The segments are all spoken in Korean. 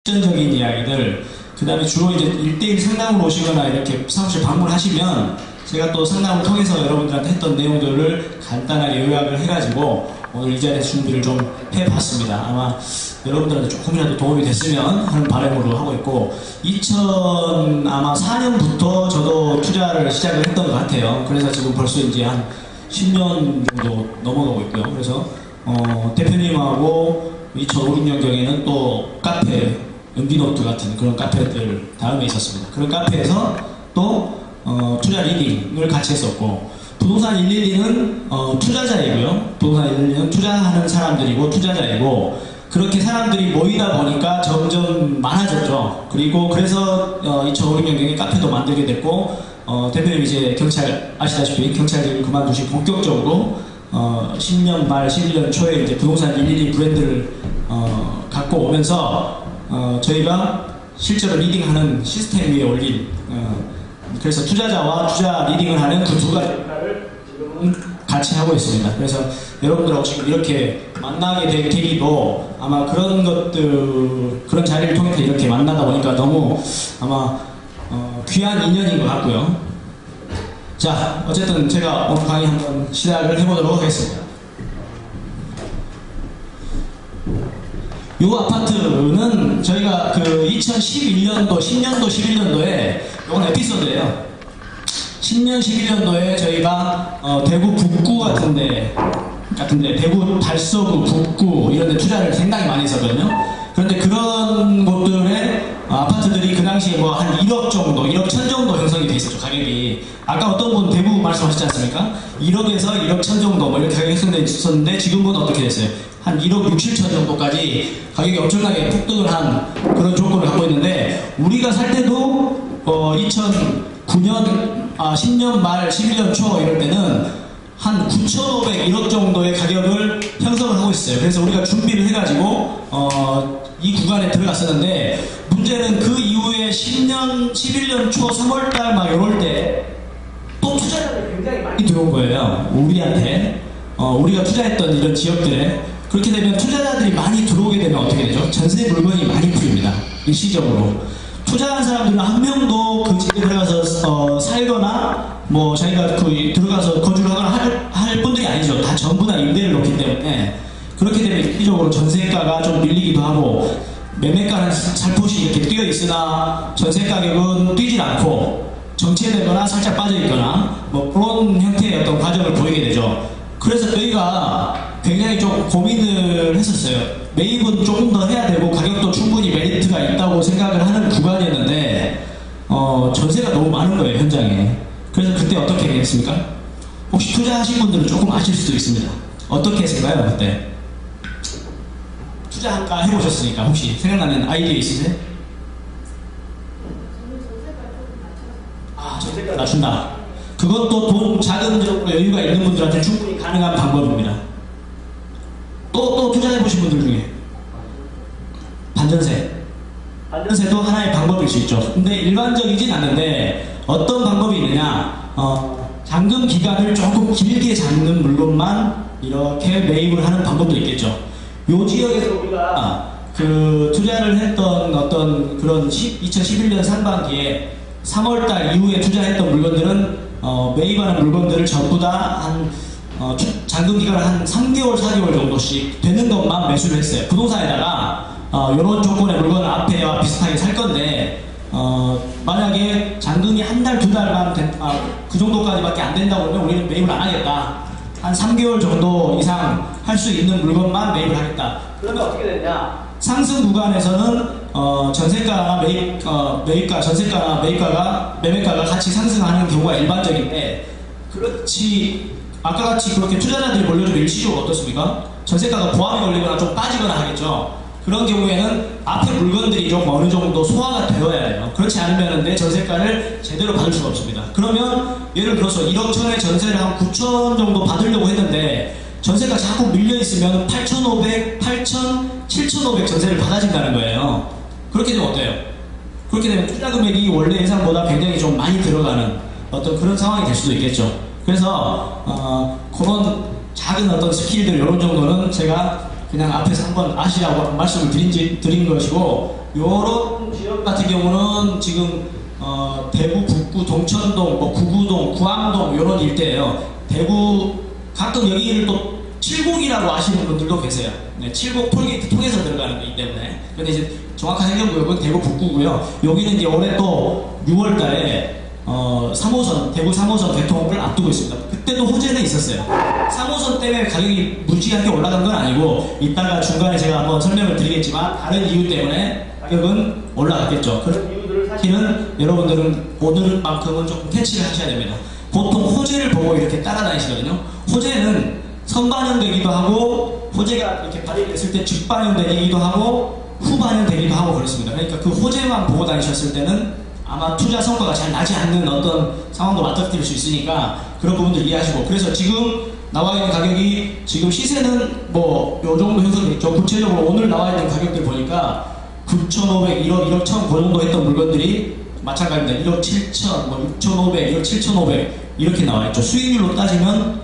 실전적인 이야기들, 그 다음에 주로 이제 1대1 상담을 오시거나 이렇게 사무실 방문하시면 제가 또 상담을 통해서 여러분들한테 했던 내용들을 간단하게 요약을 해가지고 오늘 이 자리에서 준비를 좀 해봤습니다. 아마 여러분들한테 조금이라도 도움이 됐으면 하는 바람으로 하고 있고, 2004년부터 저도 투자를 시작을 했던 것 같아요. 그래서 지금 벌써 이제 한 10년 정도 넘어가고 있고요. 그래서 대표님하고 2005, 6년경에는 또 카페, 은비노트 같은 그런 카페들 다음에 있었습니다. 그런 카페에서 또 투자 리딩을 같이 했었고, 부동산 112는 투자자이고요. 부동산 112는 투자하는 사람들이고 투자자이고, 그렇게 사람들이 모이다 보니까 점점 많아졌죠. 그리고 그래서 2005, 6년경에 카페도 만들게 됐고, 대표님 이제 경찰 아시다시피 경찰직을 그만두시고 본격적으로 10년 말 11년 초에 이제 부동산 112 브랜드를 갖고 오면서 저희가 실제로 리딩하는 시스템 위에 올린 그래서 투자자와 투자 리딩을 하는 그 두 가지를 지금은 같이 하고 있습니다. 그래서 여러분들하고 지금 이렇게 만나게 된 계기도 아마 그런 것들, 그런 자리를 통해서 이렇게 만나다 보니까 너무 아마 귀한 인연인 것 같고요. 자, 어쨌든 제가 오늘 강의 한번 시작을 해보도록 하겠습니다. 이 아파트는 저희가 그 2011년도, 10년도, 11년도에 이건 에피소드예요. 10년, 11년도에 저희가 대구 북구 같은데 대구 달서구, 북구 이런 데 투자를 상당히 많이 했었거든요. 그런데 그런 곳들의 아파트들이 그 당시에 뭐 한 1억 정도, 1억 천 정도 형성이 돼 있었죠, 가격이. 아까 어떤 분 대구 말씀하셨지 않습니까? 1억에서 1억 천 정도 뭐 이렇게 가격이 형성돼 있었는데 지금은 어떻게 됐어요? 한 1억 6, 7천 정도까지 가격이 엄청나게 폭등을 한 그런 조건을 갖고 있는데, 우리가 살 때도 2009년, 10년 말 11년 초 이럴 때는 한 9,500, 1억 정도의 가격을 형성을 하고 있어요. 그래서 우리가 준비를 해가지고 이 구간에 들어갔었는데, 문제는 그 이후에 10년, 11년 초 3월달 막 이럴 때 또 투자자들이 굉장히 많이 들어온 거예요. 우리한테. 우리가 투자했던 이런 지역들에. 그렇게 되면 투자자들이 많이 들어오게 되면 어떻게 되죠? 전세 물건이 많이 풀립니다. 일시적으로. 투자한 사람들은 한 명도 그 집에 들어가서 살거나 뭐 자기가 그 들어가서 거주를 하거나 할 분들이 아니죠. 다 전부 다 임대를 놓기 때문에, 그렇게 되면 일시적으로 전세가가 좀 밀리기도 하고, 매매가는 살포시 이렇게 뛰어 있으나 전세 가격은 뛰질 않고 정체되거나 살짝 빠져 있거나 뭐 그런 형태의 어떤 과정을 보이게 되죠. 그래서 저희가 굉장히 좀 고민을 했었어요. 매입은 조금 더 해야 되고 가격도 충분히 메리트가 있다고 생각을 하는 구간이었는데 전세가 너무 많은 거예요, 현장에. 그래서 그때 어떻게 했습니까? 혹시 투자하신 분들은 조금 아실 수도 있습니다. 어떻게 했을까요, 그때? 투자 한가 해보셨으니까 혹시 생각나는 아이디어 있으세요? 전세가 낮춘다. 그것도 돈 자금적으로 여유가 있는 분들한테 충분히 가능한 방법입니다. 또 투자해보신 분들 중에 반전세도 하나의 방법일 수 있죠. 근데 일반적이진 않는데 어떤 방법이 있느냐, 잔금 기간을 조금 길게 잡는 물건만 이렇게 매입을 하는 방법도 있겠죠. 요 지역에서 우리가 그 투자를 했던 어떤 그런 2011년 상반기에 3월달 이후에 투자했던 물건들은 매입하는 물건들을 전부 다 한 잔금 기간을 한 3개월, 4개월 정도씩 되는 것만 매수를 했어요. 부동산에다가 이런 조건의 물건을 앞에와 비슷하게 살 건데 만약에 잔금이 한 달, 두 달만 그 정도까지밖에 안 된다고 그러면 우리는 매입을 안 하겠다. 한 3개월 정도 이상 할 수 있는 물건만 매입을 하겠다. 그러면 어떻게 되냐? 상승 구간에서는 전세가나 매입가, 전세가나 매매가가 같이 상승하는 경우가 일반적인데, 그렇지 아까 같이 그렇게 투자자들이 몰려주면 일시적으로 어떻습니까? 전세가가 보합이 걸리거나 좀 빠지거나 하겠죠. 그런 경우에는 앞에 물건들이 좀 어느 정도 소화가 되어야 돼요. 그렇지 않으면 내 전세가를 제대로 받을 수가 없습니다. 그러면 예를 들어서 1억 천에 전세를 한 9천 정도 받으려고 했는데 전세가 자꾸 밀려있으면 8,500, 8,000, 7,500 전세를 받아진다는 거예요. 그렇게 되면 어때요? 그렇게 되면 투자 금액이 원래 예상보다 굉장히 좀 많이 들어가는 어떤 그런 상황이 될 수도 있겠죠. 그래서 그런 작은 어떤 스킬들 이런 정도는 제가 그냥 앞에서 한번 아시라고 말씀을 드린 것이고, 요런 지역 같은 경우는 지금 대구 북구 동천동, 뭐 구구동, 구암동 요런 일대예요. 대구 가끔 여기를 또 칠곡이라고 아시는 분들도 계세요. 네, 칠곡 톨게이트 통해서 들어가는 거기 때문에. 근데 이제 정확한 행정구역은 대구 북구고요. 여기는 이제 올해 또 6월달에 3호선, 대구 3호선 개통을 앞두고 있습니다. 그때도 호재는 있었어요. 3호선 때문에 가격이 무지하게 올라간 건 아니고, 이따가 중간에 제가 한번 설명을 드리겠지만 다른 이유 때문에 가격은 올라갔겠죠. 그런 이유들을 사실은 여러분들은 오늘만큼은 조금 캐치를 하셔야 됩니다. 보통 호재를 보고 이렇게 따라다니시거든요. 호재는 선반영되기도 하고, 호재가 이렇게 발휘됐을 때 직반영되기도 하고, 후반영되기도 하고 그렇습니다. 그러니까 그 호재만 보고 다니셨을 때는 아마 투자 성과가 잘 나지 않는 어떤 상황도 맞닥뜨릴 수 있으니까 그런 부분들 이해하시고, 그래서 지금 나와 있는 가격이 지금 시세는 뭐 요 정도 형성됐죠. 구체적으로 오늘 나와 있는 가격들 보니까 9,500, 1억, 1억 1,000 그 정도 했던 물건들이 마찬가지입니다. 1억 7천, 뭐 6,500, 1억 7,500 이렇게 나와 있죠. 수익률로 따지면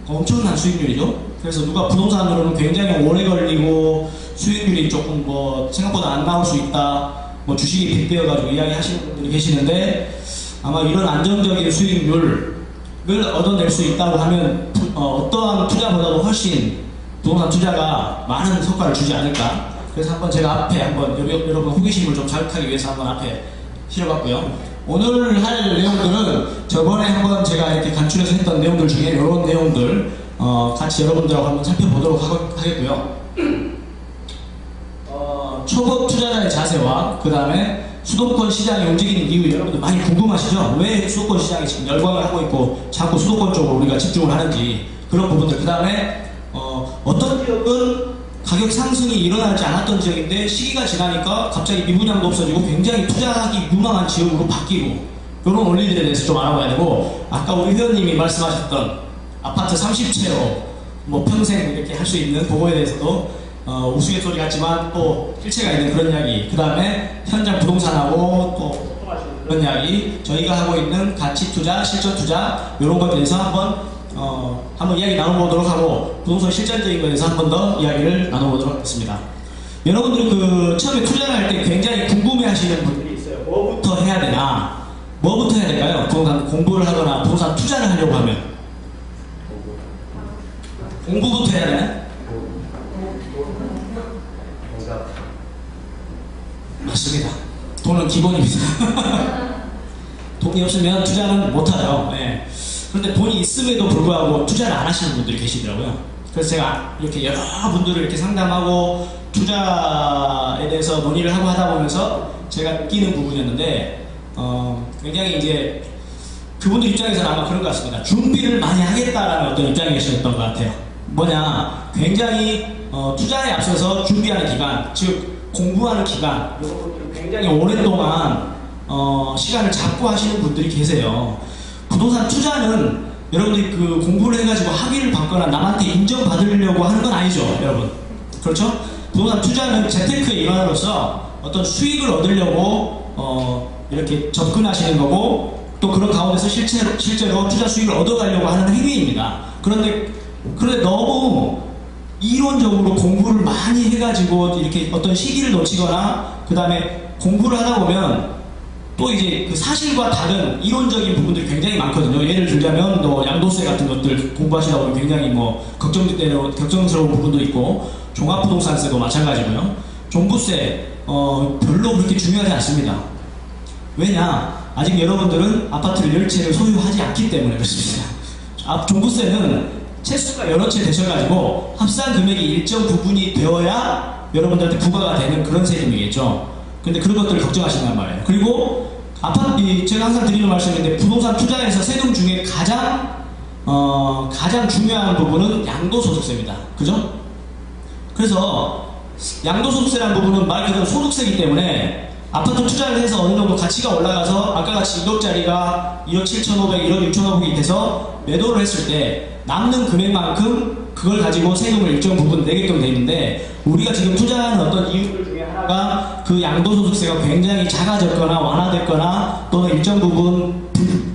엄청난 수익률이죠. 그래서 누가 부동산으로는 굉장히 오래 걸리고 수익률이 조금 뭐 생각보다 안 나올 수 있다, 뭐 주식이 빗대어가지고 이야기하시는 분들이 계시는데, 아마 이런 안정적인 수익률을 얻어낼 수 있다고 하면 어떠한 투자보다도 훨씬 부동산 투자가 많은 성과를 주지 않을까. 그래서 한번 제가 앞에 한번 여러분 호기심을 좀 자극하기 위해서 한번 앞에 실어봤고요. 오늘 할 내용들은 저번에 한번 제가 이렇게 간추려서 했던 내용들 중에 이런 내용들 같이 여러분들하고 한번 살펴보도록 하겠고요. 초보 투자자의 자세와 그 다음에 수도권 시장이 움직이는 이유, 여러분들 많이 궁금하시죠? 왜 수도권 시장이 지금 열광을 하고 있고 자꾸 수도권 쪽으로 우리가 집중을 하는지, 그런 부분들. 그 다음에 어떤 지역은 가격 상승이 일어나지 않았던 지역인데 시기가 지나니까 갑자기 미분양도 없어지고 굉장히 투자하기 유망한 지역으로 바뀌고, 이런 원리들에 대해서 좀 알아봐야 되고, 아까 우리 회원님이 말씀하셨던 아파트 30채로 뭐 평생 이렇게 할 수 있는 그거에 대해서도 우스갯소리 같지만 또 실체가 있는 그런 이야기, 그 다음에 현장 부동산하고 또 그런 이야기, 저희가 하고 있는 가치 투자, 실전 투자, 이런 것에 대해서 한번 이야기 나눠보도록 하고, 부동산 실전적인 것에 대해서 한 번 더 이야기를 나눠보도록 하겠습니다. 여러분들이 그 처음에 투자를 할 때 굉장히 궁금해 하시는 분들이 있어요. 뭐부터 해야 되나? 뭐부터 해야 될까요? 부동산 공부를 하거나 부동산 투자를 하려고 하면 공부부터 해야 되나? 맞습니다. 돈은 기본입니다. 돈이 없으면 투자는 못하죠. 네. 그런데 돈이 있음에도 불구하고 투자를 안 하시는 분들이 계시더라고요. 그래서 제가 이렇게 여러 분들을 이렇게 상담하고 투자에 대해서 논의를 하고 하다 보면서 제가 느끼는 부분이었는데, 굉장히 이제 그분들 입장에서는 아마 그런 것 같습니다. 준비를 많이 하겠다라는 어떤 입장에 계셨던 것 같아요. 뭐냐, 굉장히 투자에 앞서서 준비하는 기간, 즉 공부하는 기간, 이런 분들은 굉장히 오랫동안 시간을 잡고 하시는 분들이 계세요. 부동산 투자는 여러분들이 그 공부를 해가지고 학위를 받거나 남한테 인정받으려고 하는 건 아니죠, 여러분. 그렇죠? 부동산 투자는 재테크의 일환으로서 어떤 수익을 얻으려고 이렇게 접근하시는 거고, 또 그런 가운데서 실제로 투자 수익을 얻어가려고 하는 행위입니다. 그런데 너무 이론적으로 공부를 많이 해가지고 이렇게 어떤 시기를 놓치거나, 그 다음에 공부를 하다 보면 또 이제 그 사실과 다른 이론적인 부분들이 굉장히 많거든요. 예를 들자면 양도세 같은 것들 공부하시다 보면 굉장히 뭐 걱정스러운 부분도 있고, 종합부동산세도 마찬가지고요. 종부세 별로 그렇게 중요하지 않습니다. 왜냐? 아직 여러분들은 아파트를 10채를 소유하지 않기 때문에 그렇습니다. 종부세는 채수가 여러 채 되셔가지고 합산 금액이 일정 부분이 되어야 여러분들한테 부과가 되는 그런 세금이겠죠. 근데 그런 것들을 걱정하신단 말이에요. 그리고 제가 항상 드리는 말씀인데, 부동산 투자에서 세금 중에 가장 중요한 부분은 양도소득세입니다. 그죠? 그래서 양도소득세라는 부분은 말 그대로 소득세이기 때문에 아파트 투자를 해서 어느 정도 가치가 올라가서 아까 같이 1억짜리가 1억 7,500, 1억 6,500이 돼서 매도를 했을 때 남는 금액만큼 그걸 가지고 세금을 일정 부분 내게끔 되어 있는데, 우리가 지금 투자하는 어떤 이유들 중에 하나가 그 양도소득세가 굉장히 작아졌거나 완화됐거나 또는 일정 부분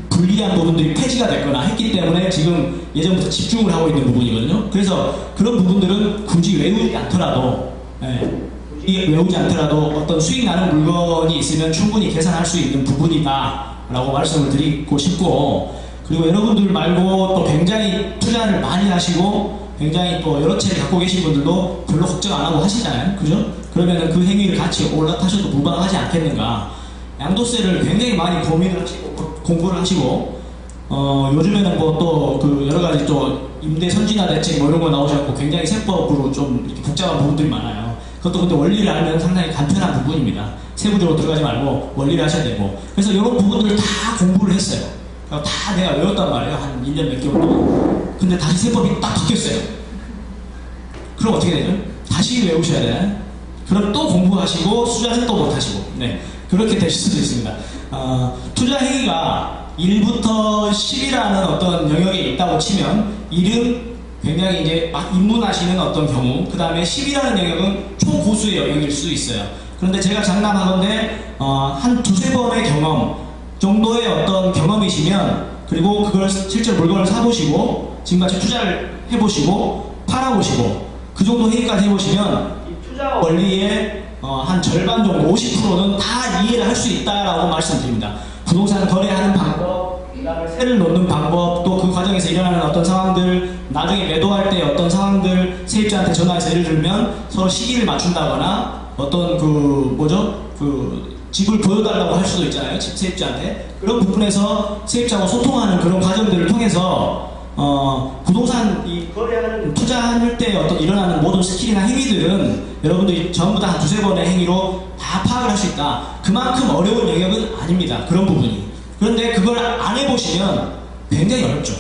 불리한 부분들이 폐지가 됐거나 했기 때문에 지금 예전부터 집중을 하고 있는 부분이거든요. 그래서 그런 부분들은 굳이 외우지 않더라도 외우지 않더라도 어떤 수익 나는 물건이 있으면 충분히 계산할 수 있는 부분이다 라고 말씀을 드리고 싶고, 그리고 여러분들 말고 또 굉장히 투자를 많이 하시고 굉장히 또 여러 채를 갖고 계신 분들도 별로 걱정 안 하고 하시잖아요, 그죠? 그러면은 그 행위를 같이 올라타셔도 무방하지 않겠는가. 양도세를 굉장히 많이 고민을 하시고 공부를 하시고, 요즘에는 뭐 또 그 여러 가지 또 임대 선진화 대책 뭐 이런 거 나오셔서 굉장히 세법으로 좀 이렇게 복잡한 부분들이 많아요. 그것도 근데 원리를 알면 상당히 간편한 부분입니다. 세부적으로 들어가지 말고 원리를 하셔야 되고. 그래서 이런 부분들을 다 공부를 했어요. 다 내가 외웠단 말이에요. 한 1년 몇 개월 동안. 근데 다시 세법이 딱 바뀌었어요. 그럼 어떻게 되죠? 다시 외우셔야 돼. 그럼 또 공부하시고 투자는 또 못하시고. 네, 그렇게 되실 수도 있습니다. 투자 행위가 1부터 10이라는 어떤 영역에 있다고 치면 1은 굉장히 이제 막 입문하시는 어떤 경우, 그 다음에 10이라는 영역은 초고수의 영역일 수 있어요. 그런데 제가 장담하건대 한 두세 번의 경험 정도의 어떤 경험이시면, 그리고 그걸 실제로 물건을 사보시고 지금같이 투자를 해보시고 팔아보시고 그 정도 행위까지 해보시면 이 투자 원리의 한 절반 정도 50%는 다 이해를 할 수 있다라고 말씀드립니다. 부동산 거래하는 방법, 그다음에 세를 놓는 방법, 또 그 과정에서 일어나는 어떤 상황들, 나중에 매도할 때 어떤 상황들, 세입자한테 전화해서 예를 들면 서로 시기를 맞춘다거나 어떤 집을 보여달라고 할 수도 있잖아요, 세입자한테. 그런 부분에서 세입자하고 소통하는 그런 과정들을 통해서 부동산 거래하는 투자할 때 어떤 일어나는 모든 스킬이나 행위들은 여러분들이 전부 다 한 두세 번의 행위로 다 파악을 할 수 있다. 그만큼 어려운 영역은 아닙니다, 그런 부분이. 그런데 그걸 안 해보시면 굉장히 어렵죠.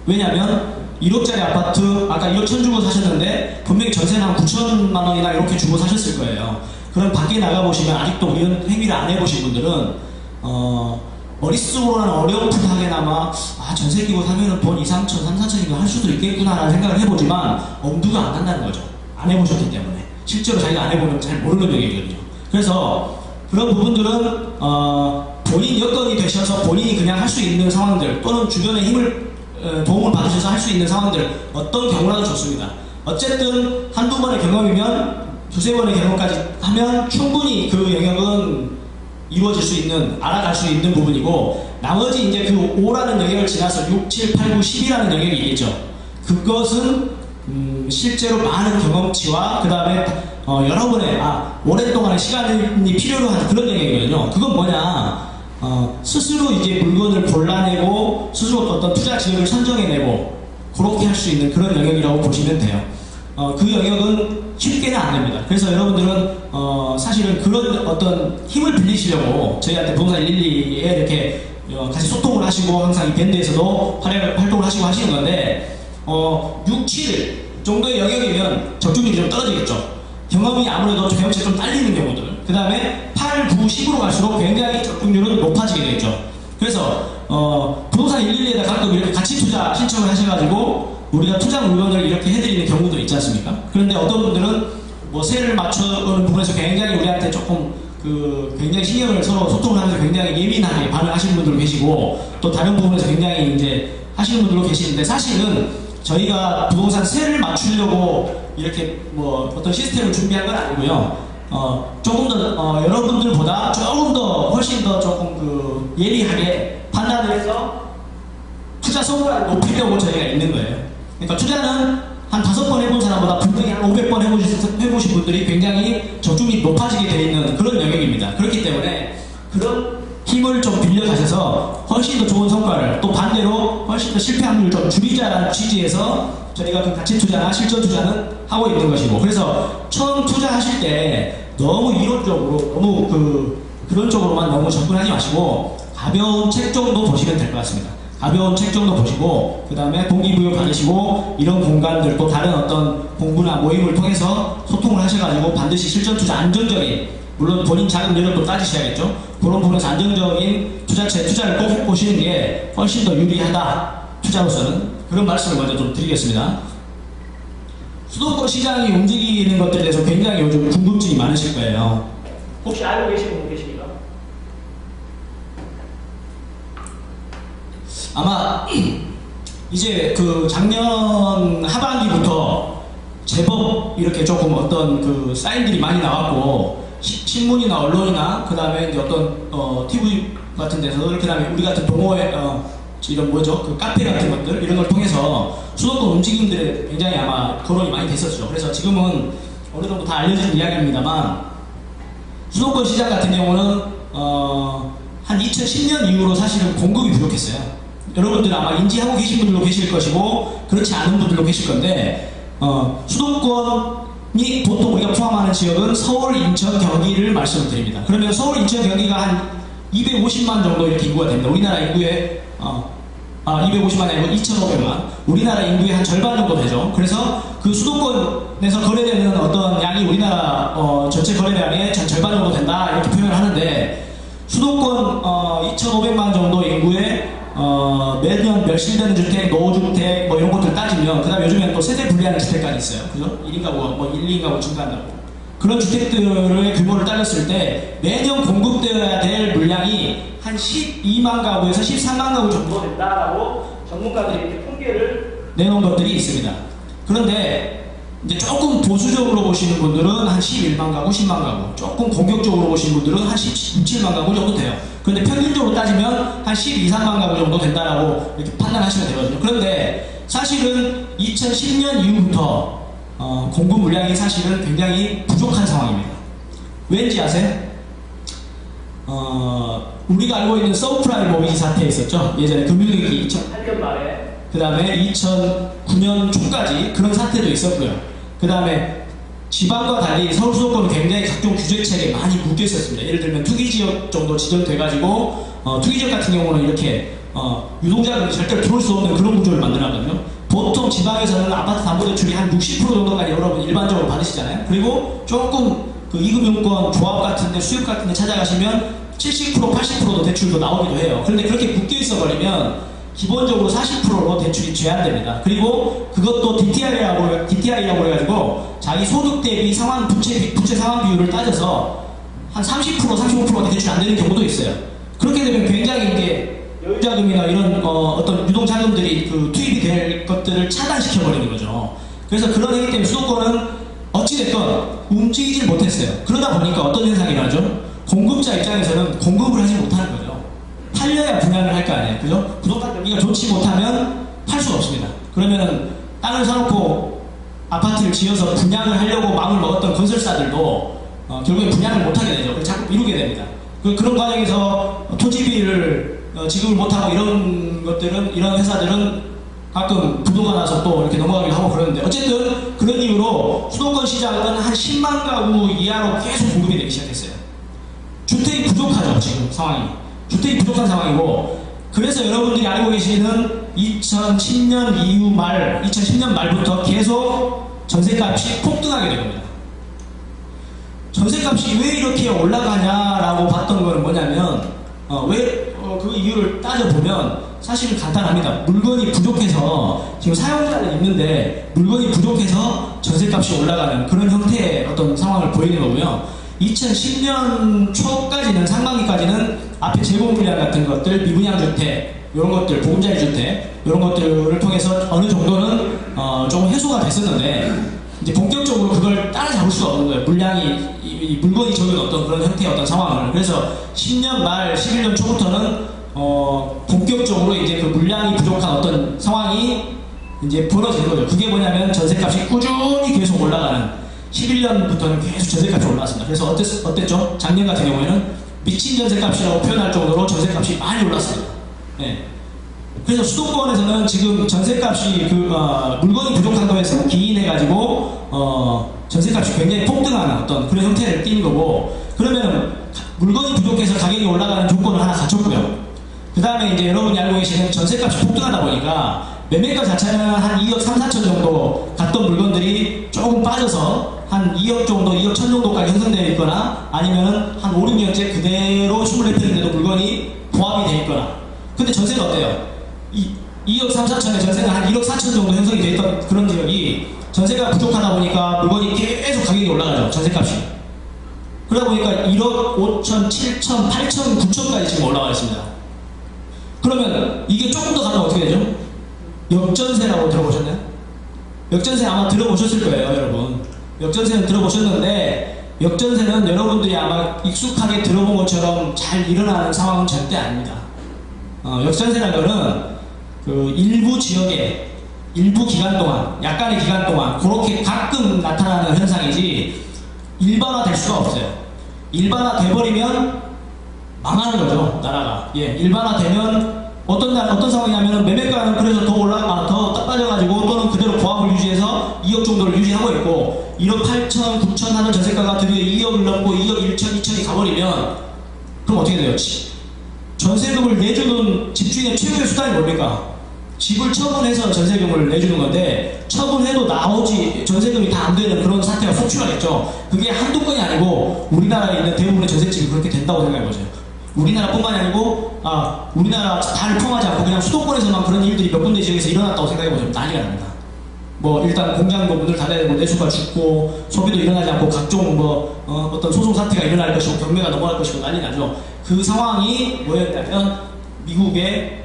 왜냐하면 1억짜리 아파트 아까 1억 1천 주고 사셨는데 분명히 전세는 한 9천만 원이나 이렇게 주고 사셨을 거예요. 그럼 밖에 나가보시면 아직도 이런 행위를 안 해보신 분들은 머릿속으로는 어렴풋하게나마 전세 끼고 사면은 돈 2, 3천, 3, 4천이면 할 수도 있겠구나 라는 생각을 해보지만 엄두가 안 난다는 거죠. 안 해보셨기 때문에. 실제로 자기가 안 해보면 잘 모르는 얘기거든요. 그래서 그런 부분들은 본인 여건이 되셔서 본인이 그냥 할 수 있는 상황들, 또는 주변의 힘을 도움을 받으셔서 할 수 있는 상황들, 어떤 경우라도 좋습니다. 어쨌든 한두 번의 경험이면 두세 번의 경험까지 하면 충분히 그 영역은 이루어질 수 있는, 알아갈 수 있는 부분이고, 나머지 이제 그 5라는 영역을 지나서 6, 7, 8, 9, 10이라는 영역이 있겠죠. 그것은 실제로 많은 경험치와 그 다음에 여러 번의 오랫동안의 시간이 필요로 하는 그런 영역이거든요. 그건 뭐냐, 스스로 이제 물건을 골라내고 스스로 어떤 투자 지역을 선정해내고 그렇게 할 수 있는 그런 영역이라고 보시면 돼요. 그 영역은 쉽게는 안 됩니다. 그래서 여러분들은 사실은 그런 어떤 힘을 빌리시려고 저희한테 부동산 112에 이렇게 같이 소통을 하시고 항상 이 밴드에서도 활동을 하시고 하시는 건데, 6, 7 정도의 영역이면 적중률이 좀 떨어지겠죠. 경험이 아무래도 경험치가 좀 딸리는 경우들. 그 다음에 8, 9, 10으로 갈수록 굉장히 적중률은 높아지게 되겠죠. 그래서 부동산 112에다 가끔 이렇게 같이 투자 신청을 하셔가지고 우리가 투자 물건을 이렇게 해드리는 경우도 있지 않습니까? 그런데 어떤 분들은 뭐 세를 맞추는 부분에서 굉장히 우리한테 조금 굉장히 신경을 서로 소통을 하면서 굉장히 예민하게 반응하시는 분들도 계시고, 또 다른 부분에서 굉장히 이제 하시는 분들도 계시는데, 사실은 저희가 부동산 세를 맞추려고 이렇게 뭐 어떤 시스템을 준비한 건 아니고요. 조금 더 여러분들보다 조금 더 훨씬 더 조금 예리하게 판단을 해서 투자 성과를 높이려고 저희가 있는 거예요. 그러니까 투자는 한 5번 해본 사람보다 분명히 한 500번 해보신 분들이 굉장히 적중률이 높아지게 되어 있는 그런 영역입니다. 그렇기 때문에 그런 힘을 좀 빌려 가셔서 훨씬 더 좋은 성과를, 또 반대로 훨씬 더 실패 확률을 좀 줄이자라는 취지에서 저희가 그 가치 투자나 실전 투자는 하고 있는 것이고, 그래서 처음 투자하실 때 너무 이론적으로 너무 그런 쪽으로만 너무 접근하지 마시고 가벼운 책 정도 보시면 될 것 같습니다. 가벼운 책 정도 보시고 그 다음에 동기부여 받으시고 이런 공간들, 또 다른 어떤 공부나 모임을 통해서 소통을 하셔가지고 반드시 실전 투자 안정적인, 물론 본인 자금 여력도 따지셔야겠죠. 그런 부분에서 안정적인 투자를 꼭 해보시는 게 훨씬 더 유리하다, 투자로서는. 그런 말씀을 먼저 좀 드리겠습니다. 수도권 시장이 움직이는 것들에 대해서 굉장히 요즘 궁금증이 많으실 거예요. 혹시 알고 계시는 분 계십니까? 아마 이제 작년 하반기부터 제법 이렇게 조금 어떤 그 사인들이 많이 나왔고 신문이나 언론이나 그 다음에 이제 어떤 TV 같은 데서 그 다음에 우리 같은 동호회 이런 뭐죠 그 카페 같은 것들 이런 걸 통해서 수도권 움직임들에 굉장히 아마 거론이 많이 됐었죠. 그래서 지금은 어느 정도 다 알려진 이야기입니다만 수도권 시장 같은 경우는 한 2010년 이후로 사실은 공급이 부족했어요. 여러분들 아마 인지하고 계신 분들도 계실 것이고 그렇지 않은 분들도 계실 건데 수도권이 보통 우리가 포함하는 지역은 서울, 인천, 경기를 말씀을 드립니다. 그러면 서울, 인천, 경기가 한 250만 정도 이렇게 인구가 됩니다. 우리나라 인구의 250만 아니고 2,500만 우리나라 인구의 한 절반 정도 되죠. 그래서 그 수도권에서 거래되는 어떤 양이 우리나라 전체 거래량의 절반 정도 된다 이렇게 표현을 하는데 수도권 2,500만 정도 인구의 매년 멸실되는 주택, 노후주택 뭐 이런 것들 따지면 그 다음에 요즘에는 또 세대 분리하는 주택까지 있어요. 그죠? 1인 가구, 뭐 1, 2인 가구 증가한다고. 그런 주택들의 규모를 따졌을 때 매년 공급되어야 될 물량이 한 12만 가구에서 13만 가구 정도 된다라고 전문가들이 이렇게 통계를 내놓은 것들이 있습니다. 그런데 이제 조금 보수적으로 보시는 분들은 한 11만 가구, 10만 가구, 조금 공격적으로 보시는 분들은 한 17만 가구 정도 돼요. 그런데 평균적으로 따지면 한 12, 3만 가구 정도 된다라고 이렇게 판단하시면 되거든요. 그런데 사실은 2010년 이후부터 공급 물량이 사실은 굉장히 부족한 상황입니다. 왠지 아세요? 우리가 알고 있는 서브프라임 모기지 사태 있었죠? 예전에 금융위기 2008년 말에 그 다음에 2009년 초까지 그런 사태도 있었고요. 그 다음에 지방과 달리 서울 수도권은 굉장히 각종 규제책에 많이 묶여 있었습니다. 예를 들면 투기지역 정도 지정돼가지고 투기지역 같은 경우는 이렇게 유동자금이 절대로 들어올 수 없는 그런 구조를 만들어놨거든요. 보통 지방에서는 아파트 담보대출이 한 60% 정도까지 여러분 일반적으로 받으시잖아요. 그리고 조금 그 이금융권 조합 같은데 수협 같은데 찾아가시면 70% 80%도 대출도 나오기도 해요. 그런데 그렇게 묶여 있어 버리면 기본적으로 40%로 대출이 제한됩니다. 그리고 그것도 DTI라고 해가지고 자기 소득 대비 부채 상환 비율을 따져서 한 30% 35%가 대출 안 되는 경우도 있어요. 그렇게 되면 굉장히 이제 여유자금이나 이런 어떤 유동자금들이 그 투입이 될 것들을 차단시켜 버리는 거죠. 그래서 그런 행위 때문에 수도권은 어찌됐건 움직이질 못했어요. 그러다 보니까 어떤 현상이 일어나죠? 공급자 입장에서는 공급을 하지 못하는 거죠. 팔려야 분양을 할 거 아니에요. 그죠? 부동산 경기가 좋지 못하면 팔 수가 없습니다. 그러면은 땅을 사놓고 아파트를 지어서 분양을 하려고 마음을 먹었던 건설사들도 결국에 분양을 못하게 되죠. 그래서 자꾸 미루게 됩니다. 그런 과정에서 토지비를 지급을 못하고 이런 것들은, 이런 회사들은 가끔 부도가 나서 또 이렇게 넘어가기도 하고 그러는데 어쨌든 그런 이유로 수도권 시장은 한 10만 가구 이하로 계속 공급이 되기 시작했어요. 주택이 부족하죠, 지금 상황이. 주택이 부족한 상황이고, 그래서 여러분들이 알고 계시는 2010년 이후 2010년 말부터 계속 전세값이 폭등하게 된 겁니다. 전세값이 왜 이렇게 올라가냐라고 봤던 거는 뭐냐면, 그 이유를 따져보면 사실은 간단합니다. 물건이 부족해서, 지금 사용자는 있는데 물건이 부족해서 전세값이 올라가는 그런 형태의 어떤 상황을 보이는 거고요. 2010년 초까지는, 상반기까지는 앞에 재고물량 같은 것들, 미분양주택, 이런 것들, 보금자리주택, 이런 것들을 통해서 어느 정도는 조금 해소가 됐었는데, 이제 본격적으로 그걸 따라잡을 수가 없는 거예요. 이 물건이 적은 어떤 그런 형태의 어떤 상황을. 그래서 10년 말, 11년 초부터는 본격적으로 이제 그 물량이 부족한 어떤 상황이 이제 벌어지는 거죠. 그게 뭐냐면 전세값이 꾸준히 계속 올라가는, 11년부터는 계속 전세값이 올랐습니다. 그래서 어땠죠? 작년 같은 경우에는 미친 전세값이라고 표현할 정도로 전세값이 많이 올랐습니다. 네. 그래서 수도권에서는 지금 전세값이 물건이 부족한 거에서 기인해가지고 전세값이 굉장히 폭등하는 어떤 그런 형태를 띠는 거고, 그러면은 물건이 부족해서 가격이 올라가는 조건을 하나 갖췄고요. 그 다음에 이제 여러분이 알고 계시는 전세값이 폭등하다 보니까 매매가 자체는 한 2억 3, 4천 정도 갔던 물건들이 조금 빠져서 한 2억 정도, 2억 1천 정도까지 형성되어 있거나, 아니면 한 5, 6년째 그대로 24평인데도 물건이 부합이 되어 있거나. 근데 전세가 어때요? 2억 3, 4천에 전세가 한 1억 4천 정도 형성이 되어 있던 그런 지역이 전세가 부족하다 보니까 물건이 계속 가격이 올라가죠, 전세값이. 그러다 보니까 1억 5천, 7천, 8천, 9천까지 지금 올라가 있습니다. 그러면 이게 조금 더 가면 어떻게 되죠? 역전세라고 들어보셨나요? 역전세 아마 들어보셨을 거예요, 여러분. 역전세는 들어보셨는데 역전세는 여러분들이 아마 익숙하게 들어본 것처럼 잘 일어나는 상황은 절대 아닙니다. 역전세라는 거는 그 일부 지역에 일부 기간 동안, 약간의 기간 동안 그렇게 가끔 나타나는 현상이지 일반화될 수가 없어요. 일반화돼버리면 망하는 거죠, 나라가. 예, 일반화되면 어떤 상황이냐면 매매가는 그래서 더 빠져가지고 또는 그대로 고압을 유지해서 2억 정도를 유지하고 있고 1억 8천, 9천 하는 전세가가 드디어 2억을 넘고 2억 1천, 2천이 가버리면 그럼 어떻게 돼요? 전세금을 내주는 집주인의 최고의 수단이 뭡니까? 집을 처분해서 전세금을 내주는 건데 처분해도 나오지 전세금이 다 안 되는 그런 사태가 속출하겠죠. 그게 한두 건이 아니고 우리나라에 있는 대부분의 전세집이 그렇게 된다고 생각해보세요. 우리나라뿐만이 아니고 우리나라 다를 포함하지 않고 그냥 수도권에서만 그런 일들이 몇 군데 지역에서 일어났다고 생각해보시면 난리가 납니다. 뭐 일단 공장도 문을 닫아야 되고 내수가 죽고 소비도 일어나지 않고 각종 어떤 소송 사태가 일어날 것이고 경매가 넘어갈 것이고 난리 나죠. 그 상황이 뭐였냐면 미국의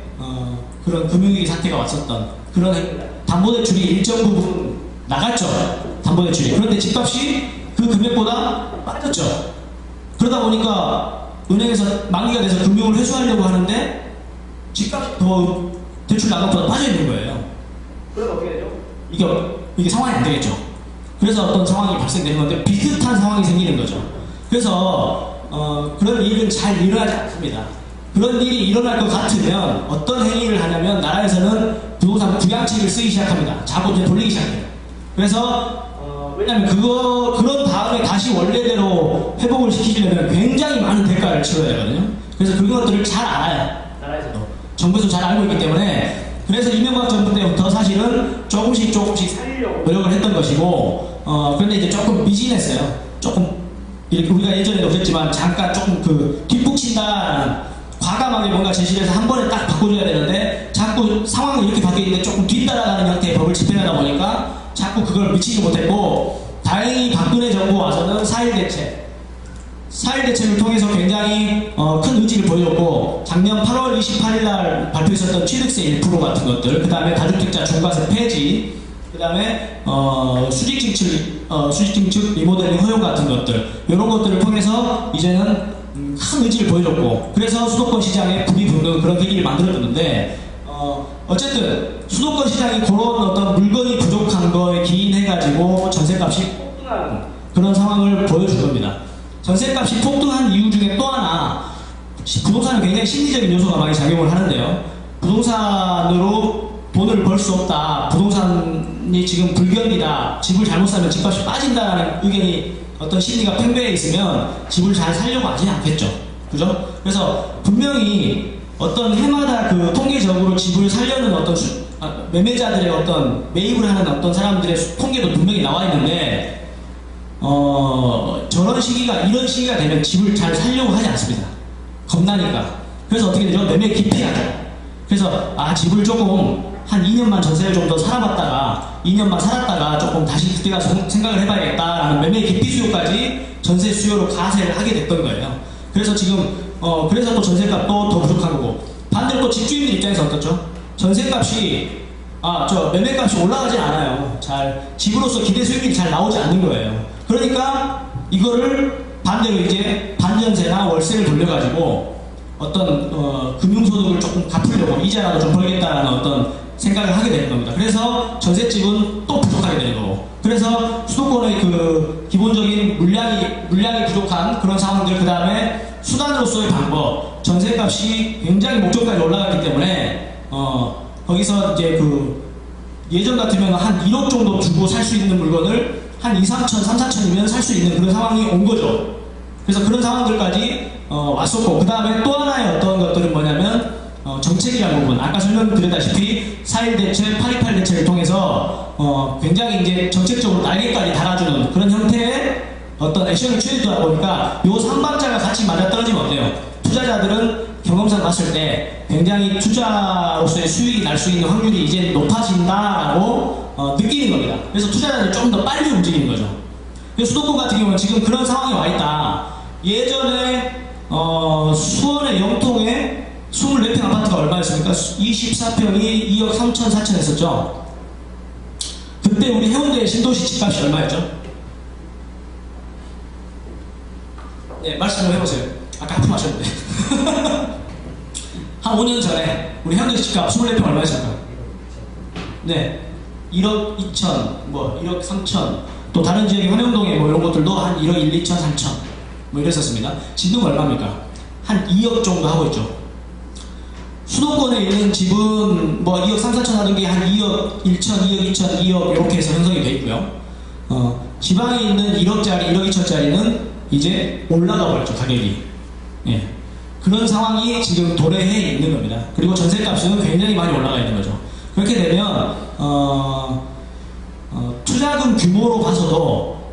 그런 금융위기 사태가 왔었던 그런 담보대출이 일정 부분 나갔죠. 담보대출이. 그런데 집값이 그 금액보다 빠졌죠. 그러다 보니까 은행에서 만기가 돼서 금융을 회수하려고 하는데 집값이 더 대출 나간 것보다 빠져있는 거예요. 그래서 어떻게 되죠? 이게 상황이 안 되겠죠. 그래서 어떤 상황이 발생되는 건데 비슷한 상황이 생기는 거죠. 그래서 그런 일은 잘 일어나지 않습니다. 그런 일이 일어날 것 같으면 어떤 행위를 하냐면 나라에서는 부동산 부양책을 쓰기 시작합니다. 자본을 돌리기 시작해요. 그래서 왜냐면 그런 다음에 다시 원래대로 회복을 시키려면 굉장히 많은 대가를 치러야 되거든요. 그래서 그것들을 잘 알아요. 나라에서도. 정부에서 잘 알고 있기 때문에 그래서 이명박 정부 때부터 사실은 조금씩 살리려고 노력을 했던 것이고 그런데 이제 조금 미진했어요. 조금 이렇게 우리가 예전에도 그랬지만 잠깐 조금 뒷북친다라는 과감하게 뭔가 제시를 해서 한 번에 딱 바꿔줘야 되는데 자꾸 상황이 이렇게 바뀌는데 조금 뒤따라가는 형태의 법을 집행하다 보니까 자꾸 그걸 미치지 못했고 다행히 박근혜 정부 와서는 4.1 대책을 통해서 굉장히 큰 의지를 보여줬고 작년 8월 28일 날 발표했었던 취득세 1% 같은 것들 그 다음에 다주택자 중과세 폐지 그 다음에 수직증축 리모델링 허용 같은 것들 이런 것들을 통해서 이제는 큰 의지를 보여줬고 그래서 수도권 시장에 불이 붙는 그런 계기를 만들어줬는데 어쨌든 수도권 시장이 그런 어떤 물건이 부족한 거에 기인해가지고 전세값이 폭등하는 그런 상황을 보여준 겁니다. 전세값이 폭등한 이유 중에 또 하나 부동산은 굉장히 심리적인 요소가 많이 작용을 하는데요. 부동산으로 돈을 벌 수 없다. 부동산이 지금 불경기다. 집을 잘못 사면 집값이 빠진다라는 의견이 어떤 심리가 팽배해 있으면 집을 잘 살려고 하지 않겠죠. 그죠? 그래서 분명히 어떤 해마다 그 통계적으로 집을 살려는 어떤 매매자들의 어떤 매입을 하는 어떤 사람들의 통계도 분명히 나와 있는데 이런 시기가 되면 집을 잘 살려고 하지 않습니다. 겁나니까. 그래서 어떻게 되죠? 매매 기피하죠. 그래서 집을 조금 한 2년만 전세를 좀 더 살아봤다가 2년만 살았다가 조금 다시 그때가 생각을 해봐야겠다라는 매매 기피 수요까지 전세 수요로 가세를 하게 됐던 거예요. 그래서 지금 그래서 또 전세값도 더 부족한 거고 반대로 또 집주인들 입장에서 어떻죠? 전세값이 매매값이 올라가진 않아요. 집으로서 기대 수익률이 잘 나오지 않는 거예요. 그러니까 이거를 반대로 이제 반전세나 월세를 돌려가지고 어떤 금융소득을 조금 갚으려고 이자라도 좀 벌겠다라는 어떤 생각을 하게 되는 겁니다. 그래서 전셋집은 또 부족하게 되는 거고 그래서 수도권의 그 기본적인 물량이 부족한 그런 상황들 그 다음에 수단으로서의 방법 전세값이 굉장히 목적까지 올라가기 때문에 거기서 이제 예전 같으면 한 1억 정도 주고 살 수 있는 물건을 한 2, 3천, 3, 4천이면 살 수 있는 그런 상황이 온 거죠. 그래서 그런 상황들까지 왔었고 그 다음에 또 하나의 어떤 것들은 뭐냐면 정책이라는 부분 아까 설명드렸다시피 4.1 대책, 8.28 대책을 통해서 굉장히 이제 정책적으로 날개까지 달아주는 그런 형태의 어떤 액션을 취해주다 보니까 요 삼박자가 같이 맞아떨어지면 어때요? 투자자들은 경험상 봤을 때 굉장히 투자로서의 수익이 날 수 있는 확률이 이제 높아진다라고 느끼는 겁니다. 그래서 투자자들이 조금 더 빨리 움직이는 거죠. 수도권 같은 경우는 지금 그런 상황이 와 있다. 예전에 수원의 영통에 24평 아파트가 얼마였습니까? 24평이 2억 3천 4천 했었죠. 그때 우리 해운대 신도시 집값이 얼마였죠? 네, 말씀 좀 해보세요. 아까 하품하셨는데. 한 5년 전에 우리 해운대 집값 24평 얼마였을까? 네, 1억 2천, 뭐 1억 3천, 또 다른 지역의 환영동에 뭐 이런 것들도 한 1억 1, 2천, 3천 뭐 이랬었습니다. 지금 얼마입니까? 한 2억 정도 하고 있죠. 수도권에 있는 집은 뭐 2억 3, 4천 하던 게 한 2억 1천, 2억 2천, 2억 이렇게 해서 형성이 되어 있고요. 지방에 있는 1억짜리, 1억 2천짜리는 이제 올라가 버렸죠, 가격이. 예. 그런 상황이 지금 도래해 있는 겁니다. 그리고 전세값은 굉장히 많이 올라가 있는 거죠. 그렇게 되면 투자금 규모로 봐서도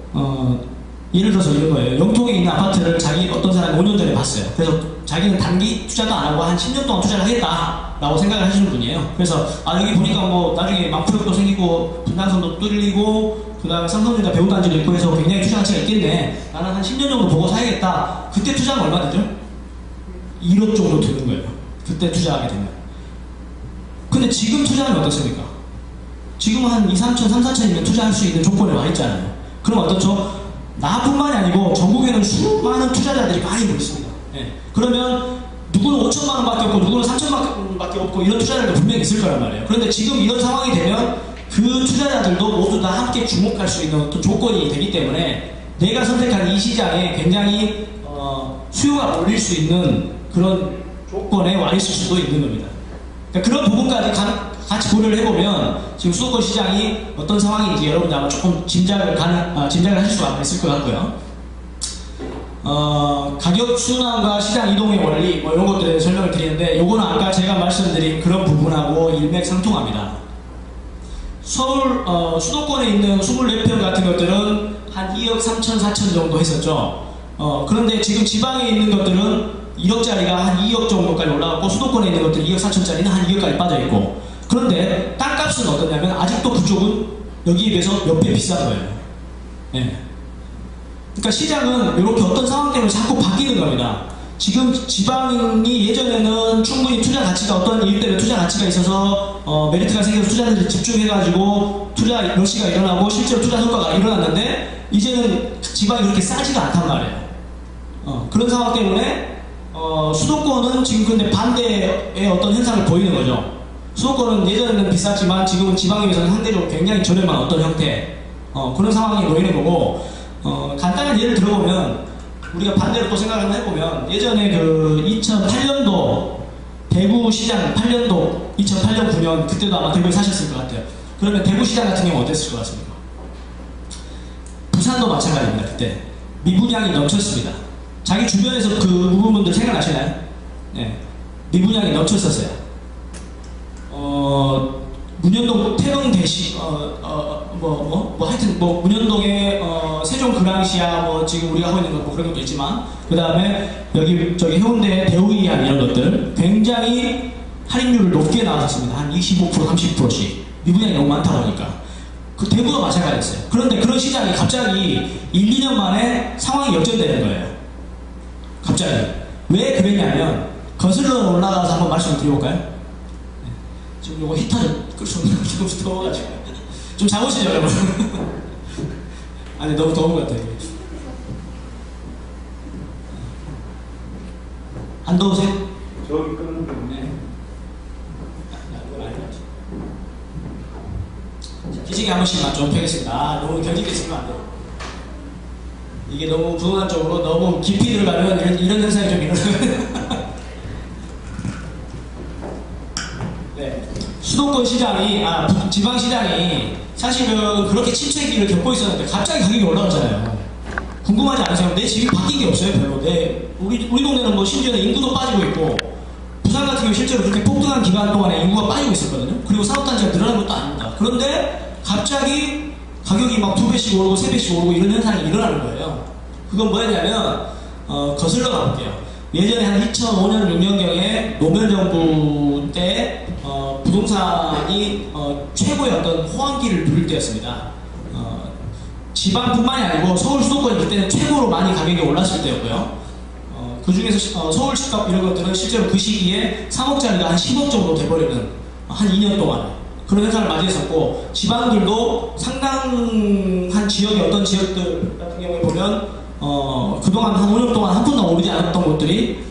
예를 들어서 이런 거예요. 영통에 있는 아파트를 어떤 사람이 5년 전에 봤어요. 그래서 자기는 단기 투자도 안 하고 한 10년 동안 투자를 하겠다라고 생각을 하시는 분이에요. 그래서 여기 보니까 뭐 나중에 만프력도 생기고 분당선도 뚫리고 그 다음에 삼성전자 배우단지도 있고 해서 굉장히 투자 가치가 있겠네. 나는 한 10년 정도 보고 사야겠다. 그때 투자는 얼마 되죠? 1억 정도 되는 거예요. 그때 투자하게 되면. 근데 지금 투자는 어떻습니까? 지금 한 2, 3천, 3, 4천이면 투자할 수 있는 조건에 와 있잖아요. 그럼 어떻죠? 나뿐만이 아니고 전국에는 수많은 투자자들이 많이 있습니다. 예. 그러면 누구는 5천만 원밖에 없고 누구는 3천만 원밖에 없고 이런 투자자들도 분명히 있을 거란 말이에요. 그런데 지금 이런 상황이 되면 그 투자자들도 모두 다 함께 주목할 수 있는 어떤 조건이 되기 때문에 내가 선택한 이 시장에 굉장히 수요가 몰릴 수 있는 그런 조건에 와 있을 수도 있는 겁니다. 그러니까 그런 부분까지 같이 고려를 해보면 지금 수도권 시장이 어떤 상황인지 여러분들 아마 조금 짐작을 하실 수가 있을 것 같고요. 가격 순환과 시장 이동의 원리 뭐 이런 것들에 대해 설명을 드리는데 요거는 아까 제가 말씀드린 그런 부분하고 일맥상통합니다. 서울 수도권에 있는 24평 같은 것들은 한 2억 3천 4천 정도 했었죠. 그런데 지금 지방에 있는 것들은 1억짜리가 한 2억 정도까지 올라갔고 수도권에 있는 것들은 2억 4천짜리는 한 2억까지 빠져있고 그런데 땅값은 어떠냐면 아직도 그쪽은 여기에 비해서 몇 배 비싼 거예요. 예. 그러니까 시장은 이렇게 어떤 상황 때문에 자꾸 바뀌는 겁니다. 지금 지방이 예전에는 충분히 투자 가치가 어떤 이유 때문에 투자 가치가 있어서 메리트가 생겨서 투자자들이 집중해가지고 투자 러시가 일어나고 실제로 투자 성과가 일어났는데 이제는 지방이 그렇게 싸지가 않단 말이에요. 그런 상황 때문에 수도권은 지금 근데 반대의 어떤 현상을 보이는 거죠. 수도권은 예전에는 비쌌지만 지금은 지방에 비해서는 상대적으로 굉장히 저렴한 어떤 형태 그런 상황이 놓이는 거고 간단한 예를 들어보면 우리가 반대로 또 생각을 한번 해보면 예전에 그 2008년도 대구시장 8년도 2008년 9년 그때도 아마 대구에 사셨을 것 같아요. 그러면 대구시장 같은 경우 어땠을 것 같습니까? 부산도 마찬가지입니다. 그때 미분양이 넘쳤습니다. 자기 주변에서 그 부분들 생각나시나요? 네. 미분양이 넘쳤었어요. 문현동 태릉대시 하여튼 문현동에 세종 그랑시아 지금 우리가 하고 있는 거 그런 것도 있지만 그 다음에 저기 해운대 대우이안 이런 것들 굉장히 할인율을 높게 나왔었습니다. 한 25% 30%씩 미분양이 너무 많다 보니까 그 대구도 마찬가지였어요. 그런데 그런 시장이 갑자기 1, 2년 만에 상황이 역전되는 거예요. 갑자기 왜 그랬냐면 거슬러 올라가서 한번 말씀을 드려볼까요? 지금 요거 히터 좀 더워가지고 좀 잡으시죠 여러분. 아니 너무 더운 것 같아요. 안 더우세요? 저기 끄는 거. 네. 기지개 한 번씩만 좀 펴겠습니다. 너무 견디게 있으면 안 돼요. 이게 너무 부동산 쪽으로 너무 깊이 들어가면 이런 현상이 좀 일어나요. 네. 수도권 시장이, 지방 시장이 사실은 그렇게 침체기를 겪고 있었는데 갑자기 가격이 올라갔잖아요. 궁금하지 않으세요? 내 집이 바뀐 게 없어요, 별로. 우리 동네는 뭐 심지어는 인구도 빠지고 있고, 부산 같은 경우 실제로 그렇게 폭등한 기간 동안에 인구가 빠지고 있었거든요. 그리고 사업단지가 늘어난 것도 아닙니다. 그런데 갑자기 가격이 막 2배씩 오르고 3배씩 오르고 이런 현상이 일어나는 거예요. 그건 뭐였냐면, 거슬러 가볼게요. 예전에 한 2005년, 6년경에 노무현 정부 때 부동산이 최고의 어떤 호황기를 누릴 때였습니다. 지방뿐만이 아니고 서울 수도권이 그때는 최고로 많이 가격이 올랐을 때였고요. 그 중에서 서울 집값 이런 것들은 실제로 그 시기에 3억짜리가 한 10억 정도 돼버리는 한 2년 동안 그런 현상을 맞이했었고, 지방들도 상당한 지역의 어떤 지역들 같은 경우에 보면 그동안 한 5년 동안 한 푼도 오르지 않았던 곳들이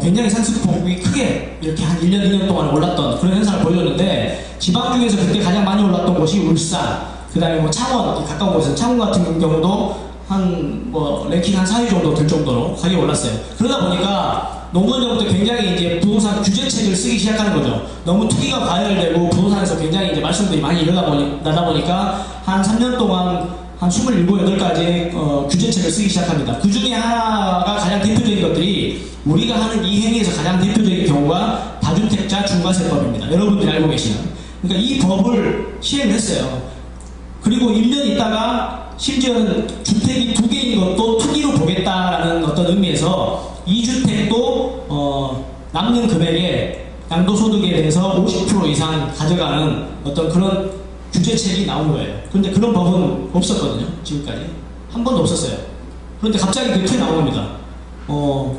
굉장히 상승폭이 크게 이렇게 한 1년, 2년 동안 올랐던 그런 현상을 보여줬는데, 지방 중에서 그때 가장 많이 올랐던 곳이 울산, 그 다음에 뭐 창원, 가까운 곳에서 창원 같은 경우도 한 랭킹 한 4위 정도 들 정도로 가격이 올랐어요. 그러다 보니까 노무현정부 때 굉장히 이제 부동산 규제책을 쓰기 시작하는 거죠. 너무 투기가 과열되고 부동산에서 굉장히 이제 말씀들이 많이 나다 보니까 한 3년 동안 한 27, 8가지의 규제책을 쓰기 시작합니다. 그 중에 하나가 가장 대표적인 것들이, 우리가 하는 이 행위에서 가장 대표적인 경우가 다주택자 중과세법입니다. 여러분들이 알고 계시는. 그러니까 이 법을 시행을 했어요. 그리고 1년 있다가 심지어는 주택이 2개인 것도 투기로 보겠다라는 어떤 의미에서 2주택도 남는 금액에 양도소득에 대해서 50% 이상 가져가는 어떤 그런 규제책이 나온 거예요. 그런데 그런 법은 없었거든요. 지금까지. 한 번도 없었어요. 그런데 갑자기 그렇게 나온 겁니다.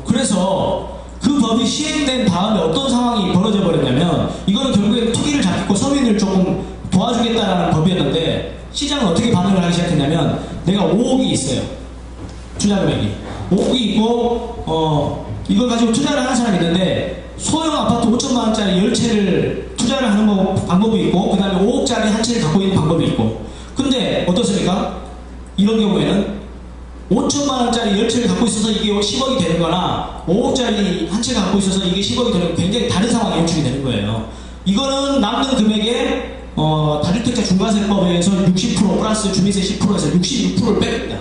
그래서 그 법이 시행된 다음에 어떤 상황이 벌어져 버렸냐면, 이거는 결국에 투기를 잡고 서민을 조금 도와주겠다라는 법이었는데, 시장은 어떻게 반응을 하기 시작했냐면, 내가 5억이 있어요. 투자 금액이. 5억이 있고, 이걸 가지고 투자를 하는 사람이 있는데, 소형 아파트 5천만 원짜리 10채를 투자를 하는 방법이 있고, 그 다음에 5억짜리 한 채를 갖고 있는 방법이 있고. 근데 어떻습니까? 이런 경우에는 5천만 원짜리 10채를 갖고 있어서 이게 10억이 되는 거나 5억짜리 한 채를 갖고 있어서 이게 10억이 되는 건 굉장히 다른 상황이 연출이 되는 거예요. 이거는 남는 금액에 다주택자 중과세법에 의해서 60% 플러스 주민세 10%에서 66%를 뺍니다.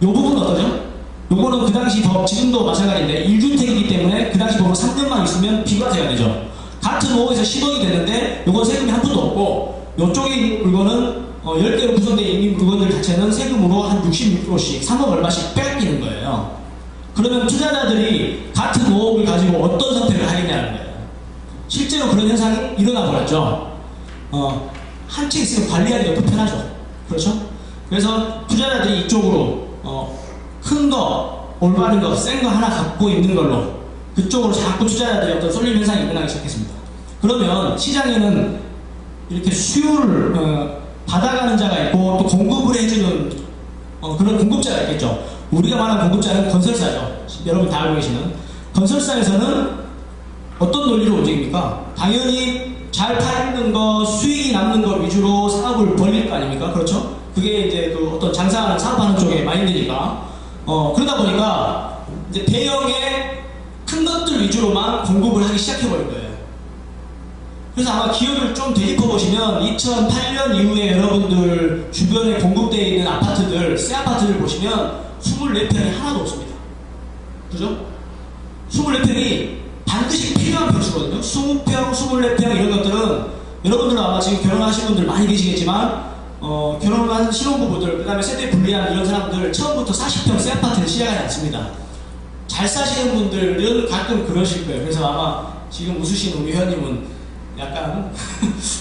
이 부분은 어떠죠? 요거는 그 당시 법, 지금도 마찬가지인데 1주택이기 때문에 그 당시 법은 3년만 있으면 비과세가 되죠. 같은 5억에서 10억이 되는데 요건 세금이 한 푼도 없고, 요쪽에 있는 물건은 10개로 구성되어 있는 물건들 자체는 세금으로 한 66%씩 3억 얼마씩 뺏기는 거예요. 그러면 투자자들이 같은 5억을 가지고 어떤 선택을 하겠냐는 거예요. 실제로 그런 현상이 일어나 버렸죠. 한 채 있으면 관리하기가 더 편하죠. 그렇죠? 그래서 투자자들이 이쪽으로 큰 거, 올바른 거, 센 거 하나 갖고 있는 걸로 그쪽으로 자꾸 투자자들이 어떤 쏠림 현상이 일어나기 시작했습니다. 그러면 시장에는 이렇게 수요를 받아가는 자가 있고, 또 공급을 해주는 그런 공급자가 있겠죠. 우리가 말하는 공급자는 건설사죠. 여러분 다 알고 계시는. 건설사에서는 어떤 논리로 움직입니까? 당연히 잘 팔리는 거, 수익이 남는 거 위주로 사업을 벌릴 거 아닙니까? 그렇죠? 그게 이제 그 어떤 장사하는, 사업하는 쪽의 마인드니까. 그러다 보니까 이제 대형의 큰 것들 위주로만 공급을 하기 시작해버린 거예요. 그래서 아마 기억을 좀 되짚어보시면 2008년 이후에 여러분들 주변에 공급되어 있는 아파트들, 새 아파트들 보시면 24평이 하나도 없습니다. 그죠? 24평이 반드시 필요한 평수거든요. 20평, 24평 이런 것들은 여러분들 아마 지금 결혼하신 분들 많이 계시겠지만 결혼한 신혼부부들, 그 다음에 세대 분리한 이런 사람들 처음부터 40평 새 아파트를 시작하지 않습니다. 잘 사시는 분들은 가끔 그러실 거예요. 그래서 아마 지금 웃으시는 우리 회원님은 약간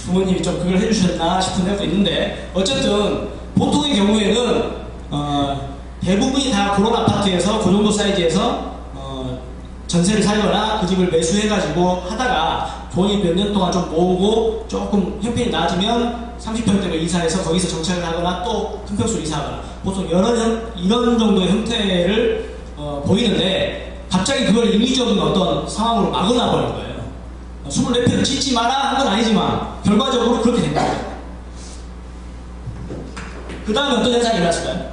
부모님이 좀 그걸 해주셨나 싶은 생각도 있는데, 어쨌든 보통의 경우에는 대부분이 다 그런 아파트에서 그 정도 사이즈에서 전세를 살거나 그 집을 매수해가지고 하다가 돈이 몇 년 동안 좀 모으고 조금 형편이 나아지면 30평대로 이사해서 거기서 정착을 하거나 또 큰 평수로 이사하거나, 보통 이런 정도의 형태를 보이는데, 갑자기 그걸 인위적인 어떤 상황으로 막아놔 버린 거예요. 24평 짓지 마라 한 건 아니지만 결과적으로 그렇게 된 거예요. 그 다음에 어떤 현상이 일어났을까요?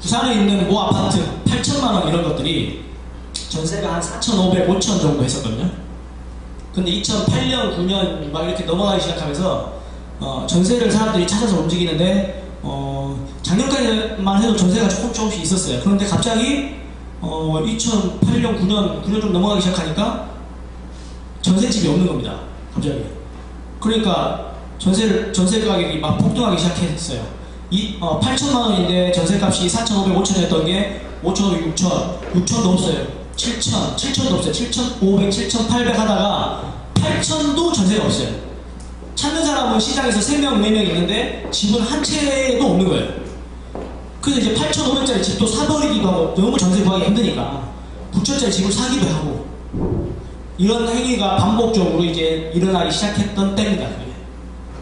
부산에 있는 모 아파트 8천만원 이런 것들이 전세가 한 4,500, 5천 정도 했었거든요. 근데 2008년, 9년 막 이렇게 넘어가기 시작하면서 전세를 사람들이 찾아서 움직이는데, 작년까지만 해도 전세가 조금씩 있었어요. 그런데 갑자기 2008년, 9년 좀 넘어가기 시작하니까 전세집이 없는 겁니다. 갑자기. 그러니까 전세 가격이 막 폭등하기 시작했어요. 8천만 원인데 전세값이 4,500, 5천이었던 게 5,500, 6천도 없어요. 7천도 없어요. 7,500, 7,800 하다가 8천도 전세가 없어요. 찾는 사람은 시장에서 3명, 4명 있는데 집은 한 채도 없는 거예요. 그래서 이제 8,500짜리 집도 사버리기도 하고, 너무 전세 구하기 힘드니까 9천짜리 집을 사기도 하고, 이런 행위가 반복적으로 이제 일어나기 시작했던 때입니다.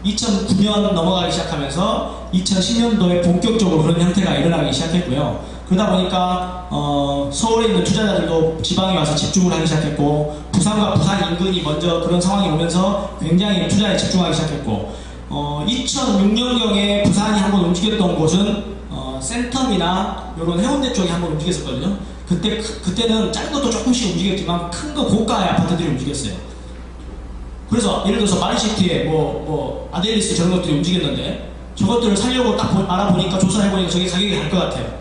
2009년 넘어가기 시작하면서 2010년도에 본격적으로 그런 형태가 일어나기 시작했고요. 그러다 보니까 서울에 있는 투자자들도 지방에 와서 집중을 하기 시작했고, 부산과 부산 인근이 먼저 그런 상황이 오면서 굉장히 투자에 집중하기 시작했고, 2006년경에 부산이 한번 움직였던 곳은 센텀이나 이런 해운대 쪽이 한번 움직였었거든요. 그때는 작은 것도 조금씩 움직였지만 큰 거 고가의 아파트들이 움직였어요. 그래서 예를 들어서 마린시티에 아델리스 저런 것들이 움직였는데, 저것들을 살려고 딱 알아보니까 조사해보니까 저게 가격이 갈 것 같아요.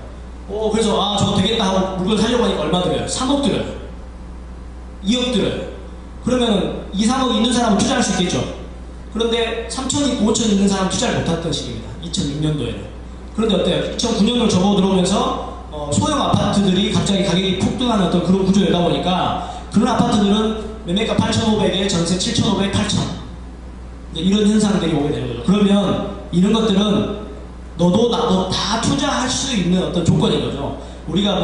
그래서 저거 되겠다 하고 물건 살려고 하니까 얼마 들어요? 3억 들어요. 2억 들어요. 그러면 2, 3억 있는 사람은 투자할 수 있겠죠. 그런데 3천 있고 5천 있는 사람은 투자를 못했던 시기입니다. 2006년도에는. 그런데 어때요? 2009년으로 접어 들어오면서 소형 아파트들이 갑자기 가격이 폭등하는 어떤 그런 구조이다 보니까, 그런 아파트들은 매매가 8,500에 전세 7,500, 8,000 이런 현상들이 오게 되는 거죠. 그러면 이런 것들은 너도 나도 다 투자할 수 있는 어떤 조건인 거죠. 우리가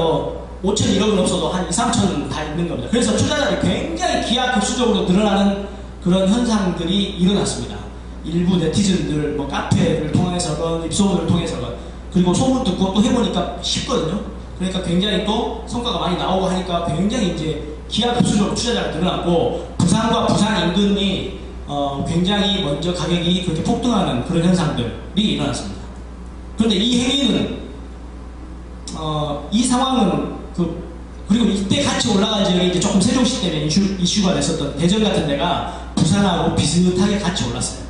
5천, 1억은 없어도 한 2, 3천 다 있는 겁니다. 그래서 투자자들이 굉장히 기하급수적으로 늘어나는 그런 현상들이 일어났습니다. 일부 네티즌들, 카페를 통해서건, 입소문을 통해서건, 그리고 소문 듣고 또 해보니까 쉽거든요. 그러니까 굉장히 또 성과가 많이 나오고 하니까 굉장히 이제 기하급수적으로 투자자가 늘어났고, 부산과 부산 인근이 굉장히 먼저 가격이 그렇게 폭등하는 그런 현상들이 일어났습니다. 그런데 이 행위는 이 상황은 그리고 이때 같이 올라간 지역이 이제 조금 세종시 때문에 이슈가 됐었던 대전 같은 데가 부산하고 비슷하게 같이 올랐어요.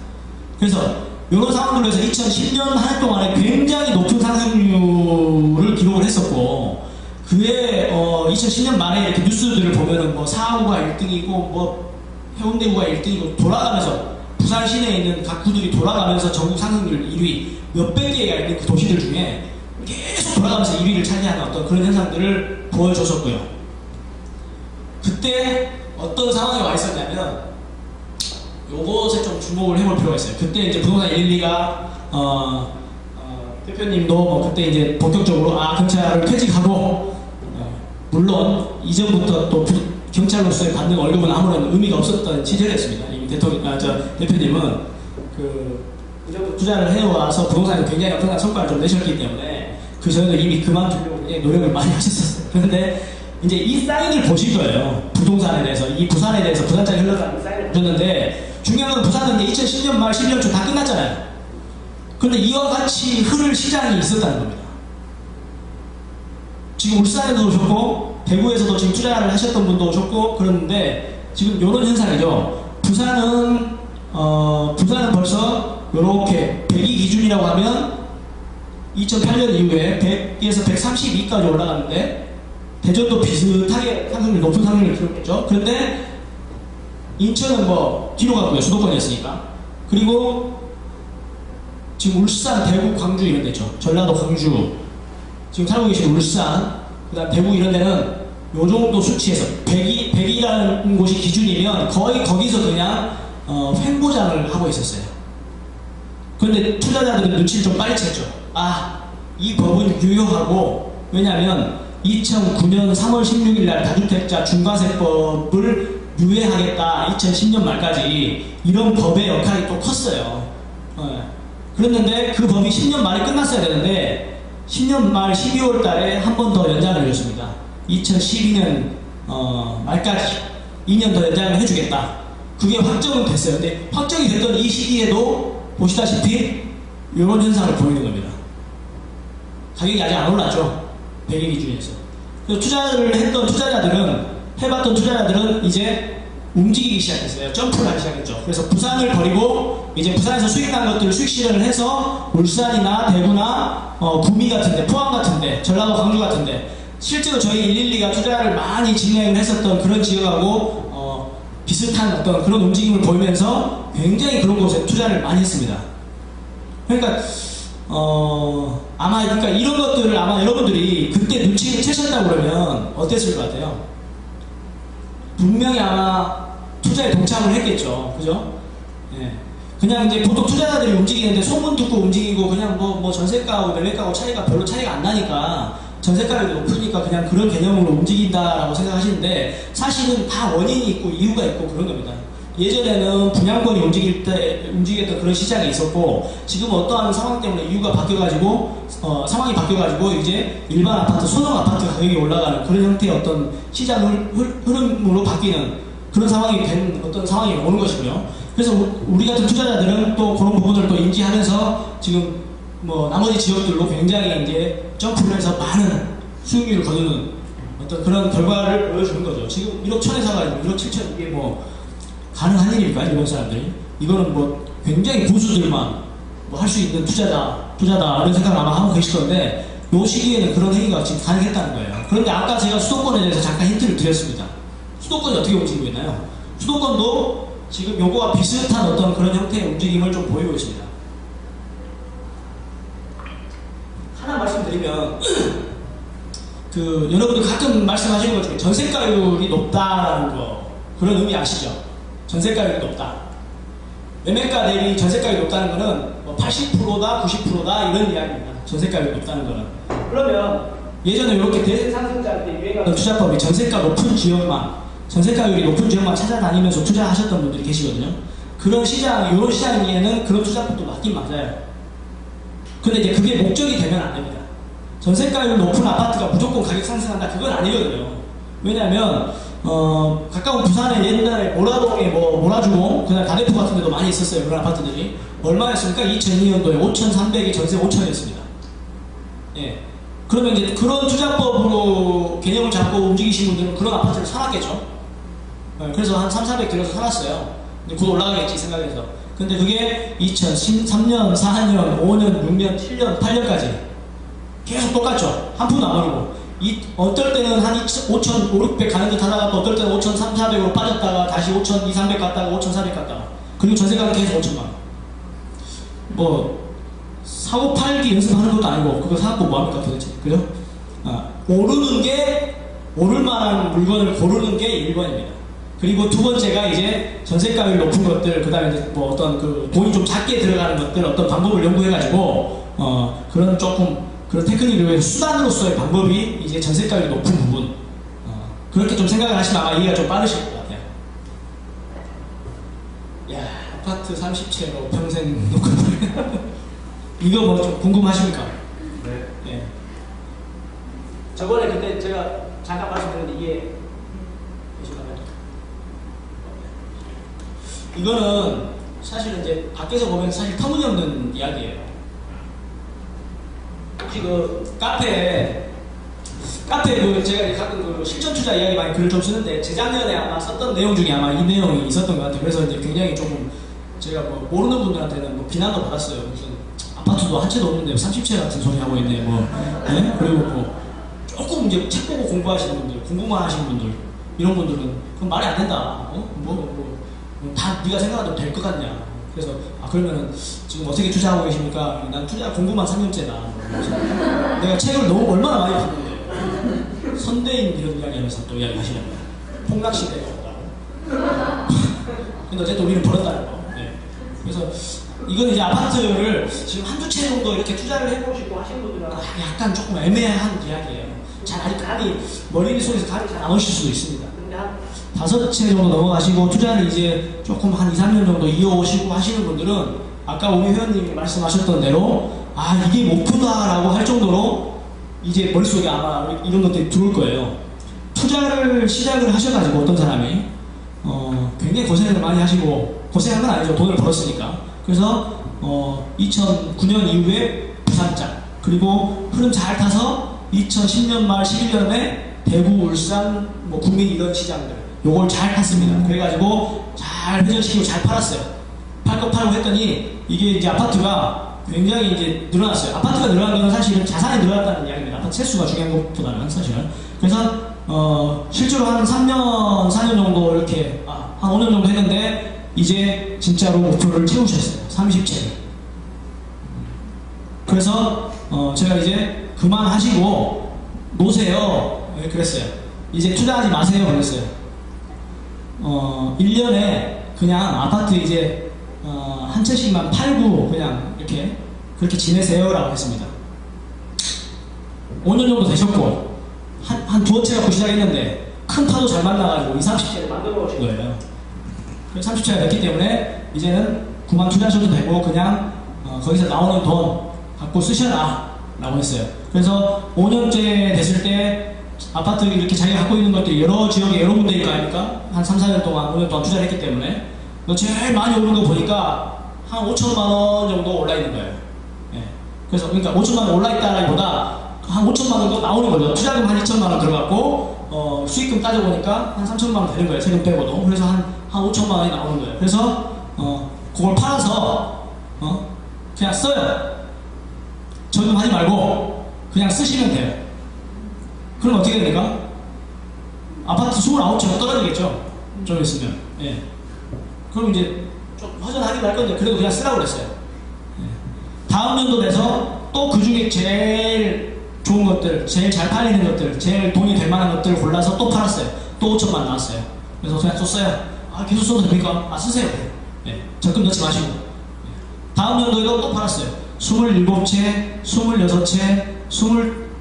그래서 이런 상황들로 해서 2010년 한 해 동안에 굉장히 높은 상승률을 기록을 했었고, 그에 2010년 말에 이렇게 뉴스들을 보면은 사하구가 1등이고 해운대구가 1등이고 돌아가면서 부산 시내에 있는 각 구들이 돌아가면서 전국 상승률 1위 몇백 개가 있는 그 도시들 중에 계속 돌아가면서 1위를 차지하는 어떤 그런 현상들을 보여줬었고요. 그때 어떤 상황에 와 있었냐면, 요것에 좀 주목을 해볼 필요가 있어요. 그때 이제 부동산 112가 대표님도 그때 이제 본격적으로 경찰을 퇴직하고, 물론 이전부터 또 경찰로서의 받는 월급은 아무런 의미가 없었던 시절이었습니다. 이미 대표님은 투자를 해와서 부동산에 굉장히 엄청난 성과를 좀 내셨기 때문에 그 전에도 이미 그만두려고 굉장히 노력을 많이 하셨었어요. 그런데 이제 이 사인을 보실 거예요. 부동산에 대해서, 이 부산에 대해서 부산장이 흘러가는 사인을 보셨는데, 중요한 건 부산은 이제 2010년 말 11년 초 다 끝났잖아요. 그런데 이와 같이 흐를 시장이 있었다는 겁니다. 지금 울산에도 오셨고 대구에서도 지금 투자를 하셨던 분도 오셨고 그러는데, 지금 이런 현상이죠. 부산은 벌써 이렇게 100이 기준이라고 하면 2008년 이후에 100에서 132까지 올라갔는데, 대전도 비슷하게 상승률, 높은 상승률을 기록했죠. 그런데 인천은 뒤로 갔고요. 수도권이었으니까. 그리고 지금 울산, 대구, 광주 이런 데 있죠. 전라도, 광주, 지금 살고 계신 울산, 그 다음 대구 이런 데는 요 정도 수치에서 100이라는 곳이 기준이면 거의 거기서 그냥 횡보장을 하고 있었어요. 그런데 투자자들은 눈치를 좀 빨리 챘죠. 이 법은 유효하고, 왜냐하면 2009년 3월 16일 날 다주택자 중과세법을 유예하겠다, 2010년 말까지, 이런 법의 역할이 또 컸어요. 그랬는데 그 법이 10년 말에 끝났어야 되는데 10년 말 12월 달에 한 번 더 연장을 해줬습니다. 2012년 말까지 2년 더 연장을 해주겠다. 그게 확정은 됐어요. 근데 확정이 됐던 이 시기에도 보시다시피 이런 현상을 보이는 겁니다. 가격이 아직 안 올랐죠. 100일 기준에서. 그래서 투자를 했던 해봤던 투자자들은 이제 움직이기 시작했어요. 점프를 하기 시작했죠. 그래서 부산을 버리고 이제 부산에서 수익난 것들을 수익 실현을 해서 울산이나 대구나 구미 같은데, 포항 같은데, 전라도, 광주 같은데, 실제로 저희 112가 투자를 많이 진행을 했었던 그런 지역하고 비슷한 어떤 그런 움직임을 보이면서 굉장히 그런 곳에 투자를 많이 했습니다. 그러니까 그러니까 이런 것들을 아마 여러분들이 그때 눈치를 채셨다고 그러면 어땠을 것 같아요? 분명히 아마 투자에 동참을 했겠죠. 그죠? 예. 그냥 이제 보통 투자자들이 움직이는데 소문 듣고 움직이고, 그냥 전세가하고 매매가하고 별로 차이가 안 나니까 전세가율이 높으니까 그냥 그런 개념으로 움직인다라고 생각하시는데 사실은 다 원인이 있고 이유가 있고 그런 겁니다. 예전에는 분양권이 움직였던 그런 시장이 있었고 지금 어떠한 상황 때문에 이유가 바뀌어가지고 상황이 바뀌어가지고 이제 일반 아파트, 소형 아파트 가격이 올라가는 그런 형태의 어떤 시장 흐름으로 바뀌는 그런 상황이 된 어떤 상황이 오는 것이고요. 그래서 우리 같은 투자자들은 또 그런 부분을 또 인지하면서 지금 뭐 나머지 지역들로 굉장히 이제 점프를 해서 많은 수익률을 거두는 어떤 그런 결과를 보여주는 거죠. 지금 1억 1천에 사가지고 1억 7천 이게 뭐 가능한 일입니까? 일본 사람들이? 이거는 뭐 굉장히 고수들만 뭐 할 수 있는 투자다 이런 생각을 아마 하고 계실 건데 요 시기에는 그런 행위가 지금 가능했다는 거예요. 그런데 아까 제가 수도권에 대해서 잠깐 힌트를 드렸습니다. 수도권이 어떻게 움직이고 있나요? 수도권도 지금 요거와 비슷한 어떤 그런 형태의 움직임을 좀 보이고 있습니다. 하나 말씀드리면 그 여러분들 가끔 말씀하시는 것 중에 전세가율이 높다라는 거 그런 의미 아시죠? 전세가율이 높다. 매매가 대비 전세가율이 높다는 거는 뭐 80%다 90%다 이런 이야기입니다. 전세가율이 높다는 거는. 그러면 예전에 이렇게 대세 상승장 때 유행하던 투자법이 전세가 높은 지역만 전세가율이 높은 지역만 찾아다니면서 투자하셨던 분들이 계시거든요. 그런 시장, 이런 시장에는 그런 투자법도 맞긴 맞아요. 근데 이제 그게 목적이 되면 안 됩니다. 전세가율 높은 아파트가 무조건 가격 상승한다 그건 아니거든요. 왜냐하면 가까운 부산에 옛날에 모라동에 뭐 모라주공 그날 다대포 같은 데도 많이 있었어요. 그런 아파트들이 얼마였습니까? 2002년도에 5,300이 전세 5,000이었습니다. 예. 그러면 이제 그런 투자법으로 개념을 잡고 움직이신 분들은 그런 아파트를 사놨겠죠. 예. 그래서 한 3,400 들여서 사놨어요. 이제 곧 올라가겠지 생각해서. 근데 그게 2013년, 4년, 5년, 6년, 7년, 8년까지 계속 똑같죠. 한 푼도 안 오르고. 어떨 때는 한 5,500 가는 듯 하다가 또 어떨 때는 5,300으로 빠졌다가 다시 5,200 갔다가 5,400 갔다가 그리고 전세가는 계속 5천만 원. 뭐 사고 팔기 연습하는 것도 아니고 그거 사갖고 뭐합니까 도대체. 그죠? 오르는 게 오를 만한 물건을 고르는 게 1번입니다. 그리고 두 번째가 이제 전세가율 높은 것들 그 다음에 이제 뭐 어떤 그 돈이 좀 작게 들어가는 것들 어떤 방법을 연구해가지고 그런 조금 그런 테크닉을 위해서 수단으로서의 방법이 이제 전세가율이 높은 부분 그렇게 좀 생각을 하시면 아마 이해가 좀 빠르실 것 같아요. 야 아파트 30채로 평생 놓고 이거 뭐 좀 궁금하십니까? 네. 예. 저번에 그때 제가 잠깐 말씀드렸는데 이게 이거는 사실은 이제 밖에서 보면 사실 터무니없는 이야기예요. 혹시 그 카페 그 제가 가끔 그 실전 투자 이야기 많이 글을 좀 쓰는데 재작년에 아마 썼던 내용 중에 아마 이 내용이 있었던 것 같아요. 그래서 이제 굉장히 조금 제가 뭐 모르는 분들한테는 뭐 비난도 받았어요. 무슨 아파트도 한 채도 없는데 30채 같은 소리 하고 있네 뭐. 네? 그리고 뭐 조금 이제 책 보고 공부하시는 분들, 공부만 하시는 분들 이런 분들은 그건 말이 안 된다. 다 네가 생각해도 될 것 같냐. 그래서 그러면은 지금 어떻게 투자하고 계십니까? 난 투자 공부만 3년째다. 내가 책을 너무 얼마나 많이 봤는데 선대인 이런 이야기 하면서 또 이야기 하시는 거야. 폭락시대가 왔다고. 근데 어쨌든 우리는 벌었다는 거. 네. 그래서 이건 이제 아파트를 지금 한두 채 정도 이렇게 투자를 해보시고 하시는 분들은 약간 조금 애매한 이야기예요. 잘 감이 머릿속에서 감이 잘 안 오실 수도 있습니다. 근데 한 5채 정도 넘어가시고 투자를 이제 조금 한 2, 3년 정도 이어오시고 하시는 분들은 아까 우리 회원님이 말씀하셨던 대로 이게 목표다라고 할 정도로 이제 머릿속에 아마 이런 것들이 들어올 거예요. 투자를 시작을 하셔가지고 어떤 사람이 굉장히 고생을 많이 하시고 고생한 건 아니죠. 돈을 벌었으니까. 그래서 2009년 이후에 부산장 그리고 흐름 잘 타서 2010년 말 11년에 대구, 울산, 뭐 국민 이런 시장들 요걸 잘 탔습니다. 그래가지고 잘 회전시키고 잘 팔았어요. 팔 거 팔고 했더니 이게 이제 아파트가 굉장히 이제 늘어났어요. 아파트가 늘어난 건 사실은 자산이 늘어났다는 이야기입니다. 아파트 세수가 중요한 것보다는 사실은. 그래서 실제로 한 3년, 4년 정도 이렇게 한 5년 정도 했는데 이제 진짜로 목표를 채우셨어요. 30채를. 그래서 제가 이제 그만하시고 노세요. 그랬어요. 이제 투자하지 마세요. 그랬어요. 1년에 그냥 아파트 이제 한 채씩만 팔고 그냥 이렇게 그렇게 지내세요 라고 했습니다. 5년 정도 되셨고 한 두어 채 갖고 시작했는데 큰 파도 잘 만나가지고 20, 30채를 만들어 놓으신 거예요. 30채가 됐기 때문에 이제는 그만 투자하셔도 되고 그냥 거기서 나오는 돈 갖고 쓰셔라 라고 했어요. 그래서 5년째 됐을 때 아파트 이렇게 자기가 갖고 있는 것들이 여러 지역에 여러 군데일 거 아닙니까? 한 3, 4년 동안 5년 동안 투자를 했기 때문에 제일 많이 오른 거 보니까 한 5천만 원 정도 올라 있는 거예요. 예. 그래서 그러니까 5천만 원 올라 있다라기보다 한 5천만 원 정도 나오는 거죠. 투자금 한 2천만 원 들어갔고 수익금 따져보니까 한 3천만 원 되는 거예요. 세금 빼고도. 그래서 한 5천만 원이 나오는 거예요. 그래서 그걸 팔아서 그냥 써요. 적금하지 말고 그냥 쓰시면 돼요. 그럼 어떻게 됩니까? 아파트 29채가 떨어지겠죠? 좀 있으면. 예. 그럼 이제 좀 허전하긴 할 건데 그래도 그냥 쓰라고 그랬어요. 예. 다음 연도 돼서 또 그 중에 제일 좋은 것들, 제일 잘 팔리는 것들, 제일 돈이 될 만한 것들을 골라서 또 팔았어요. 또 5천만 나왔어요. 그래서 그냥 또 써요. 계속 써도 됩니까? 쓰세요. 예. 적금 넣지 마시고. 다음 연도에도 또 팔았어요. 27채, 26채,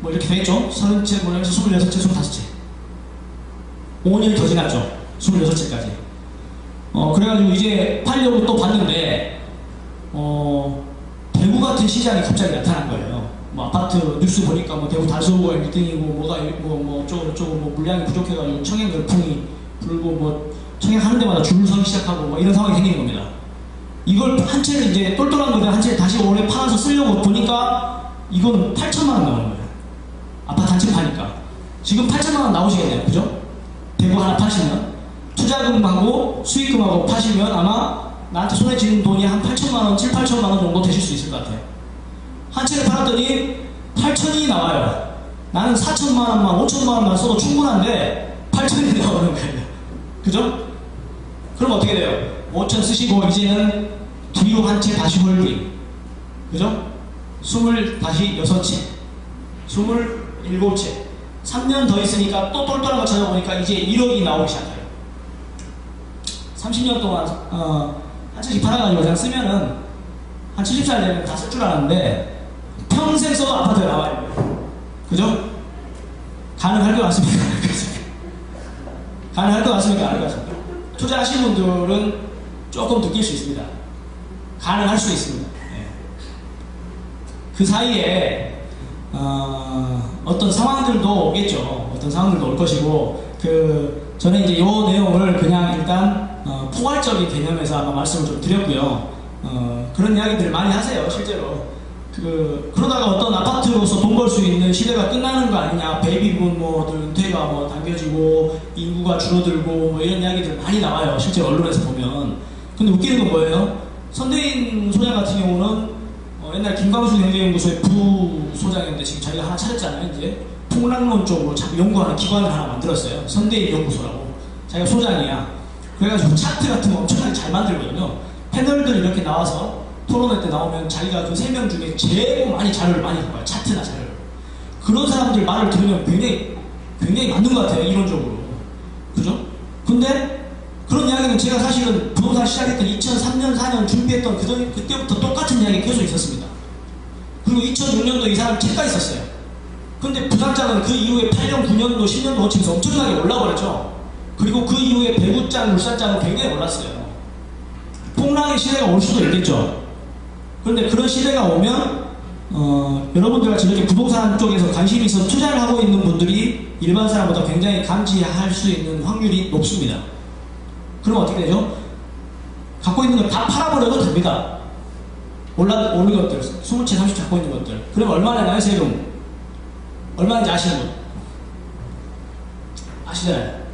뭐 이렇게 되겠죠? 30채, 뭐 여기서 26채, 25채. 5년이 더 지났죠. 26채까지. 그래가지고 이제 팔려고 또 봤는데, 대구 같은 시장이 갑자기 나타난 거예요. 뭐 아파트 뉴스 보니까 뭐 대구 단서구가 1등이고, 뭐가, 어쩌고 뭐 물량이 부족해가지고 청약 열풍이 불고, 뭐 청약하는 데마다 줄을 서기 시작하고, 뭐 이런 상황이 생기는 겁니다. 이걸 한 채를 이제 똘똘한 거를 한 채를 다시 올해 팔아서 쓰려고 보니까 이건 8천만 원 나오는 거예요. 아파트 한 채 파니까. 지금 8천만 원 나오시겠네요. 그죠? 대구 하나 파시면. 투자금하고 수익금하고 파시면 아마 나한테 손에 쥐는 돈이 한 8천만 원, 7, 8천만 원 정도 되실 수 있을 것 같아요. 한 채를 팔았더니 8천이 나와요. 나는 4천만 원만, 5천만 원만 써도 충분한데 8천이 나오는 거예요. 그죠? 그럼 어떻게 돼요? 5천 쓰시고 이제는 뒤로 한 채 다시 홀딩. 그죠? 26채, 27채. 3년 더 있으니까 또 똘똘한 거 찾아보니까 이제 1억이 나오기 시작해요. 30년 동안 한 채씩 팔아가지고 그냥 쓰면은 한 70살 되면 다 쓸 줄 알았는데 평생 써도 아파트가 나와요. 그죠? 가능할 것 같습니까? 가능할 것 같습니까? 안 할 것 같습니까? 투자하신 분들은 조금 느낄 수 있습니다. 가능할 수 있습니다. 네. 그 사이에 어떤 상황들도 오겠죠. 어떤 상황들도 올 것이고 저는 이제 이 내용을 그냥 일단 포괄적인 개념에서 아마 말씀을 좀 드렸고요. 그런 이야기들을 많이 하세요. 실제로 그러다가 어떤 아파트로서 돈 벌 수 있는 시대가 끝나는 거 아니냐, 베이비붐 은퇴가 당겨지고 인구가 줄어들고 뭐 이런 이야기들 많이 나와요. 실제 언론에서 보면. 근데 웃기는 건 뭐예요? 선대인 소장 같은 경우는 옛날 김광수 경제연구소의 부소장이었는데 지금 자기가 하나 차렸잖아요. 이제 폭락론 쪽으로 자꾸 연구하는 기관을 하나 만들었어요. 선대인 연구소라고. 자기가 소장이야. 그래가지고 차트 같은 거 엄청나게 잘 만들거든요. 패널들 이렇게 나와서 토론회 때 나오면 자기가 그 3명 중에 제일 많이 자료를 많이 갖고 와요. 차트나 자료를. 그런 사람들 말을 들으면 굉장히 맞는 것 같아요. 이론적으로. 그죠? 근데 그런 이야기는 제가 사실은 부동산 시작했던 2003년, 4년 준비했던 그때부터 똑같은 이야기 계속 있었습니다. 그리고 2006년도 이 사람 책가 있었어요. 근데 부상장은 그 이후에 8년, 9년도, 10년도 거치면서 엄청나게 올라버렸죠. 그리고 그 이후에 배구장, 물산장은 굉장히 올랐어요. 폭락의 시대가 올 수도 있겠죠. 그런데 그런 시대가 오면 여러분들 같이 이렇게 부동산 쪽에서 관심이 있어서 투자를 하고 있는 분들이 일반 사람보다 굉장히 감지할 수 있는 확률이 높습니다. 그럼 어떻게 되죠? 갖고 있는 걸 다 팔아버려도 됩니다. 오른 것들, 20채, 30채 갖고 있는 것들. 그러면 얼마나 나요, 세금? 얼마인지 아시는 분? 아시잖아요.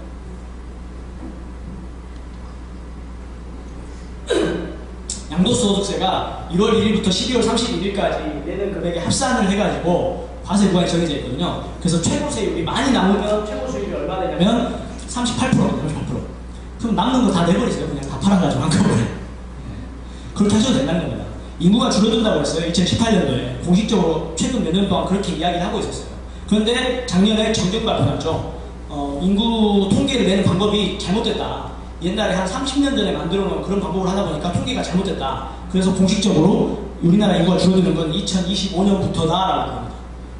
양도소득세가 1월 1일부터 12월 31일까지 내는 금액에 합산을 해가지고 과세 구간이 정해져 있거든요. 그래서 최고 세율이 많이 남으면 최고 수익이 얼마 되냐면 38%입니다. 38%. 그럼 남는 거 다 내버리세요. 그냥 다 팔아가지고 한꺼번에. 그렇게 하셔도 된다는 겁니다. 인구가 줄어든다고 했어요. 2018년도에 공식적으로 최근 몇 년 동안 그렇게 이야기를 하고 있었어요. 그런데 작년에 정경 발표했죠. 인구 통계를 내는 방법이 잘못됐다. 옛날에 한 30년 전에 만들어 놓은 그런 방법을 하다 보니까 통계가 잘못됐다. 그래서 공식적으로 우리나라 인구가 줄어드는 건 2025년부터다라고 합니다.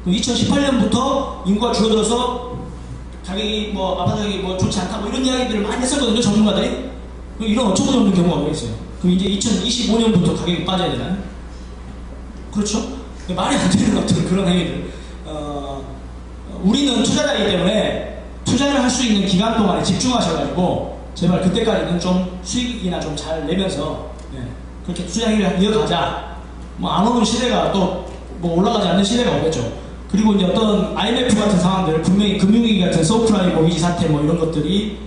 2018년부터 인구가 줄어들어서 가격이 뭐 아파트 가격이 뭐 좋지 않다 뭐 이런 이야기들을 많이 했었거든요, 전문가들이. 이런 어처구니 없는 경우가 오겠어요. 그럼 이제 2025년부터 가격이 빠져야 되나요? 그렇죠? 말이 안 되는 어떤 그런 행위들. 우리는 투자자이기 때문에 투자를 할 수 있는 기간 동안에 집중하셔가지고 제발 그때까지는 좀 수익이나 좀 잘 내면서 그렇게 투자 행위를 이어가자. 뭐 안 오는 시대가 또 뭐 올라가지 않는 시대가 오겠죠. 그리고 이제 어떤 IMF 같은 상황들, 분명히 금융위기 같은 서프라임 위기 사태 뭐 이런 것들이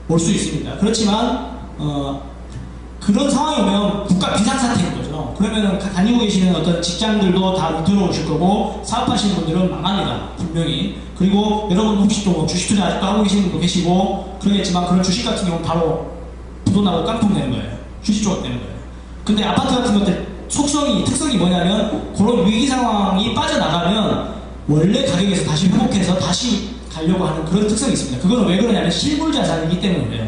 올 수 있습니다. 그렇지만 그런 상황이 오면 국가 비상사태인 거죠. 그러면은 다니고 계시는 어떤 직장들도 다 위태로우실 거고 사업하시는 분들은 망합니다. 분명히. 그리고 여러분 혹시 또 주식 투자 아직도 하고 계시는 분도 계시고 그러겠지만 그런 주식 같은 경우는 바로 부도나고 깡통 되는 거예요. 주식 조각 되는 거예요. 근데 아파트 같은 것들 특성이 뭐냐면 그런 위기 상황이 빠져나가면 원래 가격에서 다시 회복해서 다시 가려고 하는 그런 특성이 있습니다. 그거는 왜 그러냐면 실물 자산이기 때문에 그래요.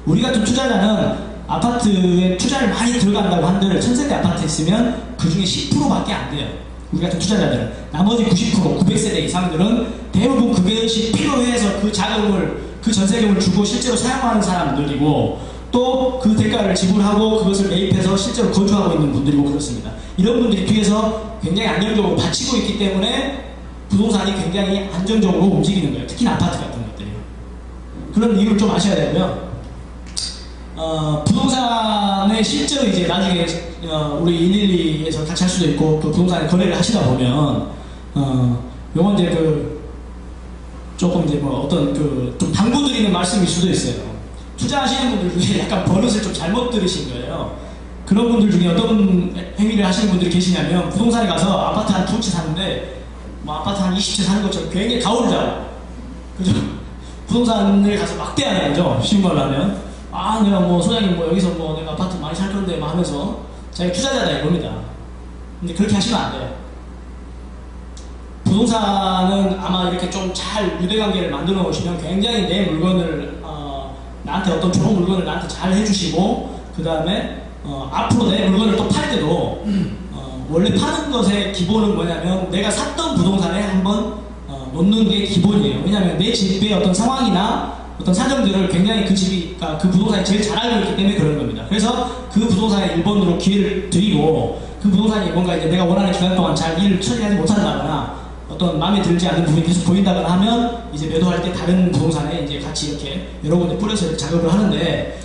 우리 같은 투자자는 아파트에 투자를 많이 들어간다고 한들 1000세대 아파트 있으면 그 중에 10%밖에 안 돼요. 우리 같은 투자자들은. 나머지 90%, 900세대 이상들은 대부분 그것이 필요해서 그 자금을, 그 전세금을 주고 실제로 사용하는 사람들이고 또 그 대가를 지불하고 그것을 매입해서 실제로 거주하고 있는 분들이고 그렇습니다. 이런 분들이 뒤에서 굉장히 안정적으로 받치고 있기 때문에 부동산이 굉장히 안정적으로 움직이는 거예요. 특히나 아파트 같은 것들이. 그런 이유를 좀 아셔야 되고요. 부동산에 실제로 이제 나중에 우리 112에서 같이 할 수도 있고 그 부동산에 거래를 하시다 보면 요건 이제 조금 이제 뭐 어떤 좀 당부드리는 말씀일 수도 있어요. 투자하시는 분들 중에 약간 버릇을 좀 잘못 들으신 거예요. 그런 분들 중에 어떤 행위를 하시는 분들이 계시냐면 부동산에 가서 아파트 한 2채 사는데 뭐 아파트 한 20채 사는 것처럼 굉장히 가오를 잡아요. 그죠? 부동산을 가서 막대하는 거죠. 쉬운 말로 하면. 아, 내가 뭐 소장님 뭐 여기서 뭐 내가 아파트 많이 살 건데 뭐 하면서 자기가 투자자다 이겁니다. 근데 그렇게 하시면 안 돼요. 부동산은 아마 이렇게 좀 잘 유대관계를 만들어 놓으시면 굉장히 내 물건을 나한테 어떤 좋은 물건을 나한테 잘 해주시고 그 다음에 앞으로 내 물건을 또 팔 때도 원래 파는 것의 기본은 뭐냐면 내가 샀던 부동산에 한번 놓는 게 기본이에요. 왜냐하면 내 집의 어떤 상황이나 어떤 사정들을 굉장히 그 부동산이 제일 잘 알고 있기 때문에 그런 겁니다. 그래서 그 부동산에 1번으로 기회를 드리고 그 부동산이 뭔가 이제 내가 원하는 기간 동안 잘 일을 처리하지 못한다거나 어떤 마음에 들지 않는 부분이 계속 보인다거나 하면 이제 매도할 때 다른 부동산에 이제 같이 이렇게 여러 군데 뿌려서 이렇게 작업을 하는데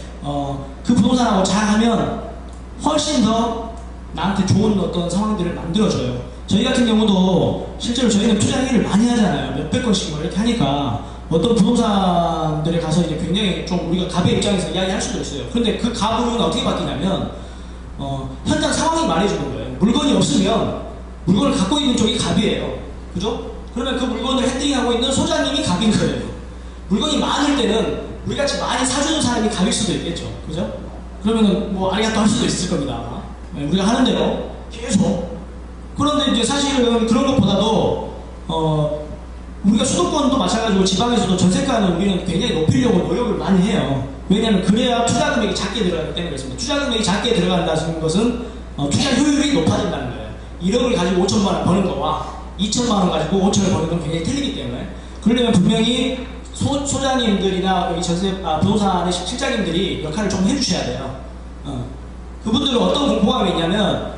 그 부동산하고 잘하면 훨씬 더 나한테 좋은 어떤 상황들을 만들어줘요. 저희 같은 경우도 실제로 저희는 투자 행위를 많이 하잖아요. 몇백 건씩 뭐 이렇게 하니까 어떤 부동산들에 가서 이제 굉장히 좀 우리가 갑의 입장에서 이야기할 수도 있어요. 그런데 그 갑은 어떻게 바뀌냐면 현장 상황이 말해주는 거예요. 물건이 없으면 물건을 갖고 있는 쪽이 갑이에요. 그죠? 그러면 그 물건을 핸들링하고 있는 소장님이 갑인 거예요. 물건이 많을 때는 우리같이 많이 사주는 사람이 갑일 수도 있겠죠. 그죠? 그러면은 뭐 아리가또 할 수도 있을 겁니다. 우리가 하는 대로 계속. 그런데 이제 사실은 그런 것보다도 우리가 수도권도 마찬가지고 지방에서도 전세가는 우리는 굉장히 높이려고 노력을 많이 해요. 왜냐하면 그래야 투자 금액이 작게 들어가기 때문에 그렇습니다. 투자 금액이 작게 들어간다는 것은 투자 효율이 높아진다는 거예요. 1억을 가지고 5천만 원 버는 거와 2천만 원 가지고 5천을 버는 건 굉장히 틀리기 때문에 그러려면 분명히 소장님들이나 여기 부동산의 실장님들이 역할을 좀 해주셔야 돼요. 그분들은 어떤 공포감이 있냐면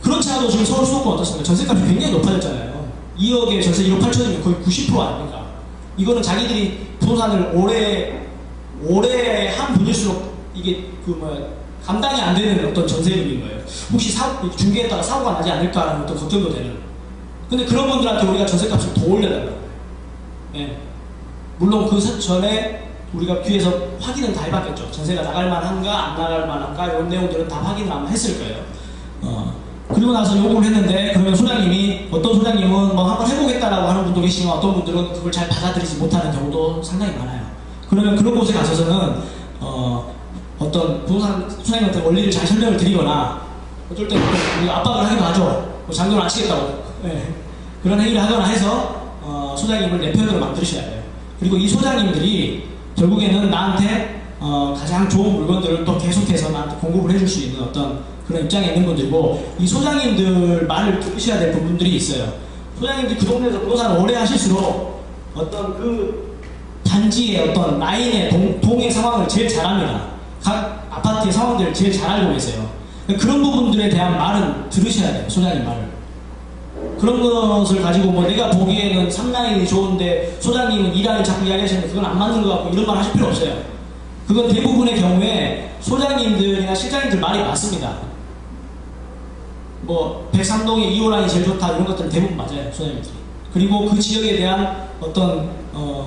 그렇지 않아도 지금 서울 수도권 어떻습니까? 전세값이 굉장히 높아졌잖아요. 2억에 전세 1억 8천이면 거의 90% 아닙니까? 이거는 자기들이 부동산을 오래 한 분일수록 이게 감당이 안 되는 어떤 전세금인 거예요. 혹시 중개했다가 사고가 나지 않을까라는 어떤 걱정도 되는. 근데 그런 분들한테 우리가 전세값을 더 올려달라고. 예. 물론 그 전에 우리가 뒤에서 확인은 다 해봤겠죠. 전세가 나갈 만한가 안 나갈 만한가 이런 내용들은 다 확인을 아마 했을 거예요. 그리고 나서 요구를 했는데 그러면 소장님이 어떤 소장님은 뭐 한번 해보겠다라고 하는 분도 계시지만 어떤 분들은 그걸 잘 받아들이지 못하는 경우도 상당히 많아요. 그러면 그런 곳에 가서서는 어떤 부동산 소장님한테 원리를 잘 설명을 드리거나 어쩔 때 우리가 압박을 하기도 하죠. 뭐 장도를 안 치겠다고. 네. 그런 행위를 하거나 해서 소장님을 내 편으로 만드셔야 돼요. 그리고 이 소장님들이 결국에는 나한테 가장 좋은 물건들을 또 계속해서 나한테 공급을 해줄 수 있는 어떤 그런 입장에 있는 분들이고 이 소장님들 말을 들으셔야 될 부분들이 있어요. 소장님들이 그 동네에서 부동산을 오래 하실수록 어떤 그 단지의 어떤 라인의 동의 상황을 제일 잘 압니다. 각 아파트의 상황들을 제일 잘 알고 계세요. 그런 부분들에 대한 말은 들으셔야 돼요. 소장님 말을. 그런 것을 가지고 뭐 내가 보기에는 3라인이 좋은데 소장님은 2라인 자꾸 이야기하시는데 그건 안 맞는 것 같고 이런 말 하실 필요 없어요. 그건 대부분의 경우에 소장님들이나 실장님들 말이 맞습니다. 뭐 103동의 2호 라인이 제일 좋다 이런 것들은 대부분 맞아요. 소장님들이. 그리고 그 지역에 대한 어떤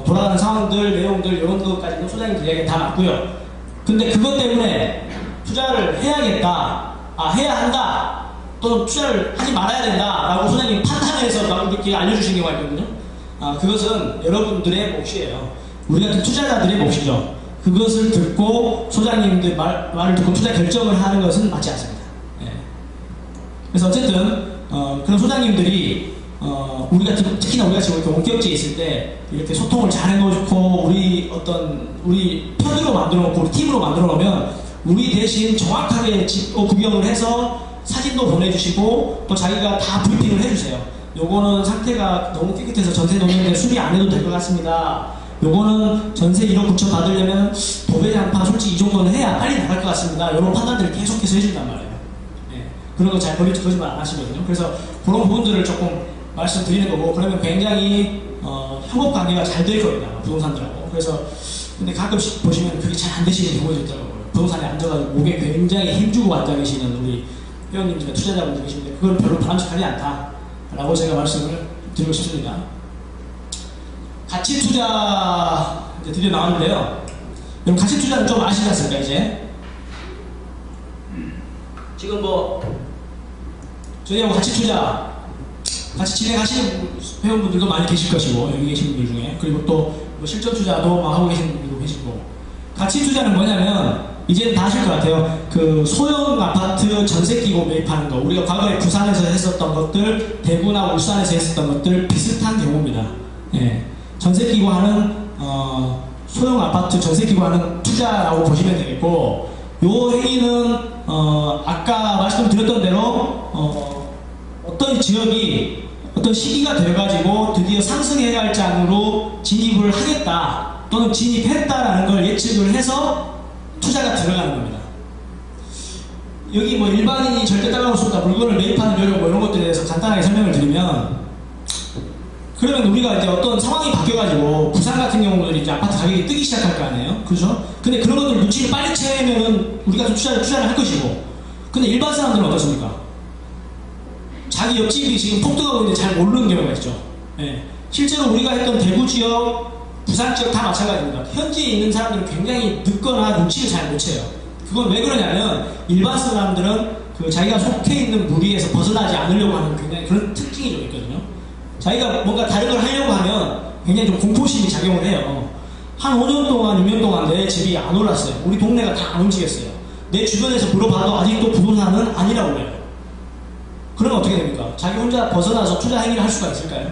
돌아가는 상황들, 내용들 이런 것까지는 소장님들 이야기가 다 맞고요. 근데 그것 때문에 투자를 해야겠다, 해야 한다, 또는 투자를 하지 말아야 된다 라고 소장님이 판단해서 막 이렇게 알려주신 경우가 있거든요. 그것은 여러분들의 몫이에요. 우리 같은 투자자들의 몫이죠. 그것을 듣고 소장님들 말을 듣고 투자 결정을 하는 것은 맞지 않습니다. 예. 그래서 어쨌든 그런 소장님들이 우리 같은, 특히나 우리 같이 이렇게 원격지에 있을 때 이렇게 소통을 잘 해놓고 우리 편으로 만들어 놓고 우리 팀으로 만들어 놓으면 우리 대신 정확하게 구경을 해서 사진도 보내주시고 또 자기가 다 브리핑을 해주세요. 요거는 상태가 너무 깨끗해서 전세 놓는데 수리 안 해도 될 것 같습니다. 요거는 전세 1억 9천 받으려면 도배장파 솔직히 이 정도는 해야 빨리 나갈 것 같습니다. 이런 판단들을 계속해서 해준단 말이에요. 예. 그런 거 잘 거짓말 안 하시거든요. 그래서 그런 부분들을 조금 말씀드리는 거고, 그러면 굉장히 협업 관계가 잘 될 겁니다. 부동산들하고. 그래서 근데 가끔씩 보시면 그게 잘 안 되시는 경우가 있더라고요. 부동산에 앉아가지고 목에 굉장히 힘주고 앉아 계시는 우리 회원님들과 투자자분들 계신데 그건 별로 바람직하지 않다라고 제가 말씀을 드리고 싶습니다. 가치 투자 이제 드디어 나왔는데요. 여러분 가치 투자는 좀 아시지 않습니까? 이제 지금 뭐 저희하고 가치 투자 같이 진행하시는 회원분들도 많이 계실 것이고, 여기 계신 분들 중에, 그리고 또 뭐 실전 투자도 하고 계신 분들도 계시고, 가치 투자는 뭐냐면 이제는 다 아실 것 같아요. 그 소형 아파트 전세 끼고 매입하는 거, 우리가 과거에 부산에서 했었던 것들, 대구나 울산에서 했었던 것들 비슷한 경우입니다. 예. 전세 끼고 하는 소형 아파트 전세 끼고 하는 투자라고 보시면 되겠고, 요 행위는 아까 말씀드렸던 대로 어떤 지역이 어떤 시기가 되어가지고 드디어 상승해야 할 장으로 진입을 하겠다 또는 진입했다라는 걸 예측을 해서 투자가 들어가는 겁니다. 여기 뭐 일반인이 절대 따라올 수 없다, 물건을 매입하는 요령 뭐 이런 것들에 대해서 간단하게 설명을 드리면, 그러면 우리가 이제 어떤 상황이 바뀌어가지고 부산 같은 경우는 이제 아파트 가격이 뜨기 시작할 거 아니에요? 그죠? 근데 그런 것들 눈치를 빨리 채면은 우리가 좀 투자를 할 것이고, 근데 일반 사람들은 어떻습니까? 자기 옆집이 지금 폭등하고 있는데 잘 모르는 경우가 있죠. 예. 실제로 우리가 했던 대구 지역, 부산 지역 다 마찬가지입니다. 현지에 있는 사람들은 굉장히 늦거나 눈치를 잘 못 채요. 그건 왜 그러냐면 일반 사람들은 그 자기가 속해 있는 무리에서 벗어나지 않으려고 하는 굉장히 그런 특징이 좀 있거든요. 자기가 뭔가 다른 걸 하려고 하면 굉장히 좀 공포심이 작용을 해요. 한 5년 동안, 6년 동안 내 집이 안 올랐어요. 우리 동네가 다 안 움직였어요. 내 주변에서 물어봐도 아직도 부동산은 아니라고 그래요. 그러면 어떻게 됩니까? 자기 혼자 벗어나서 투자 행위를 할 수가 있을까요?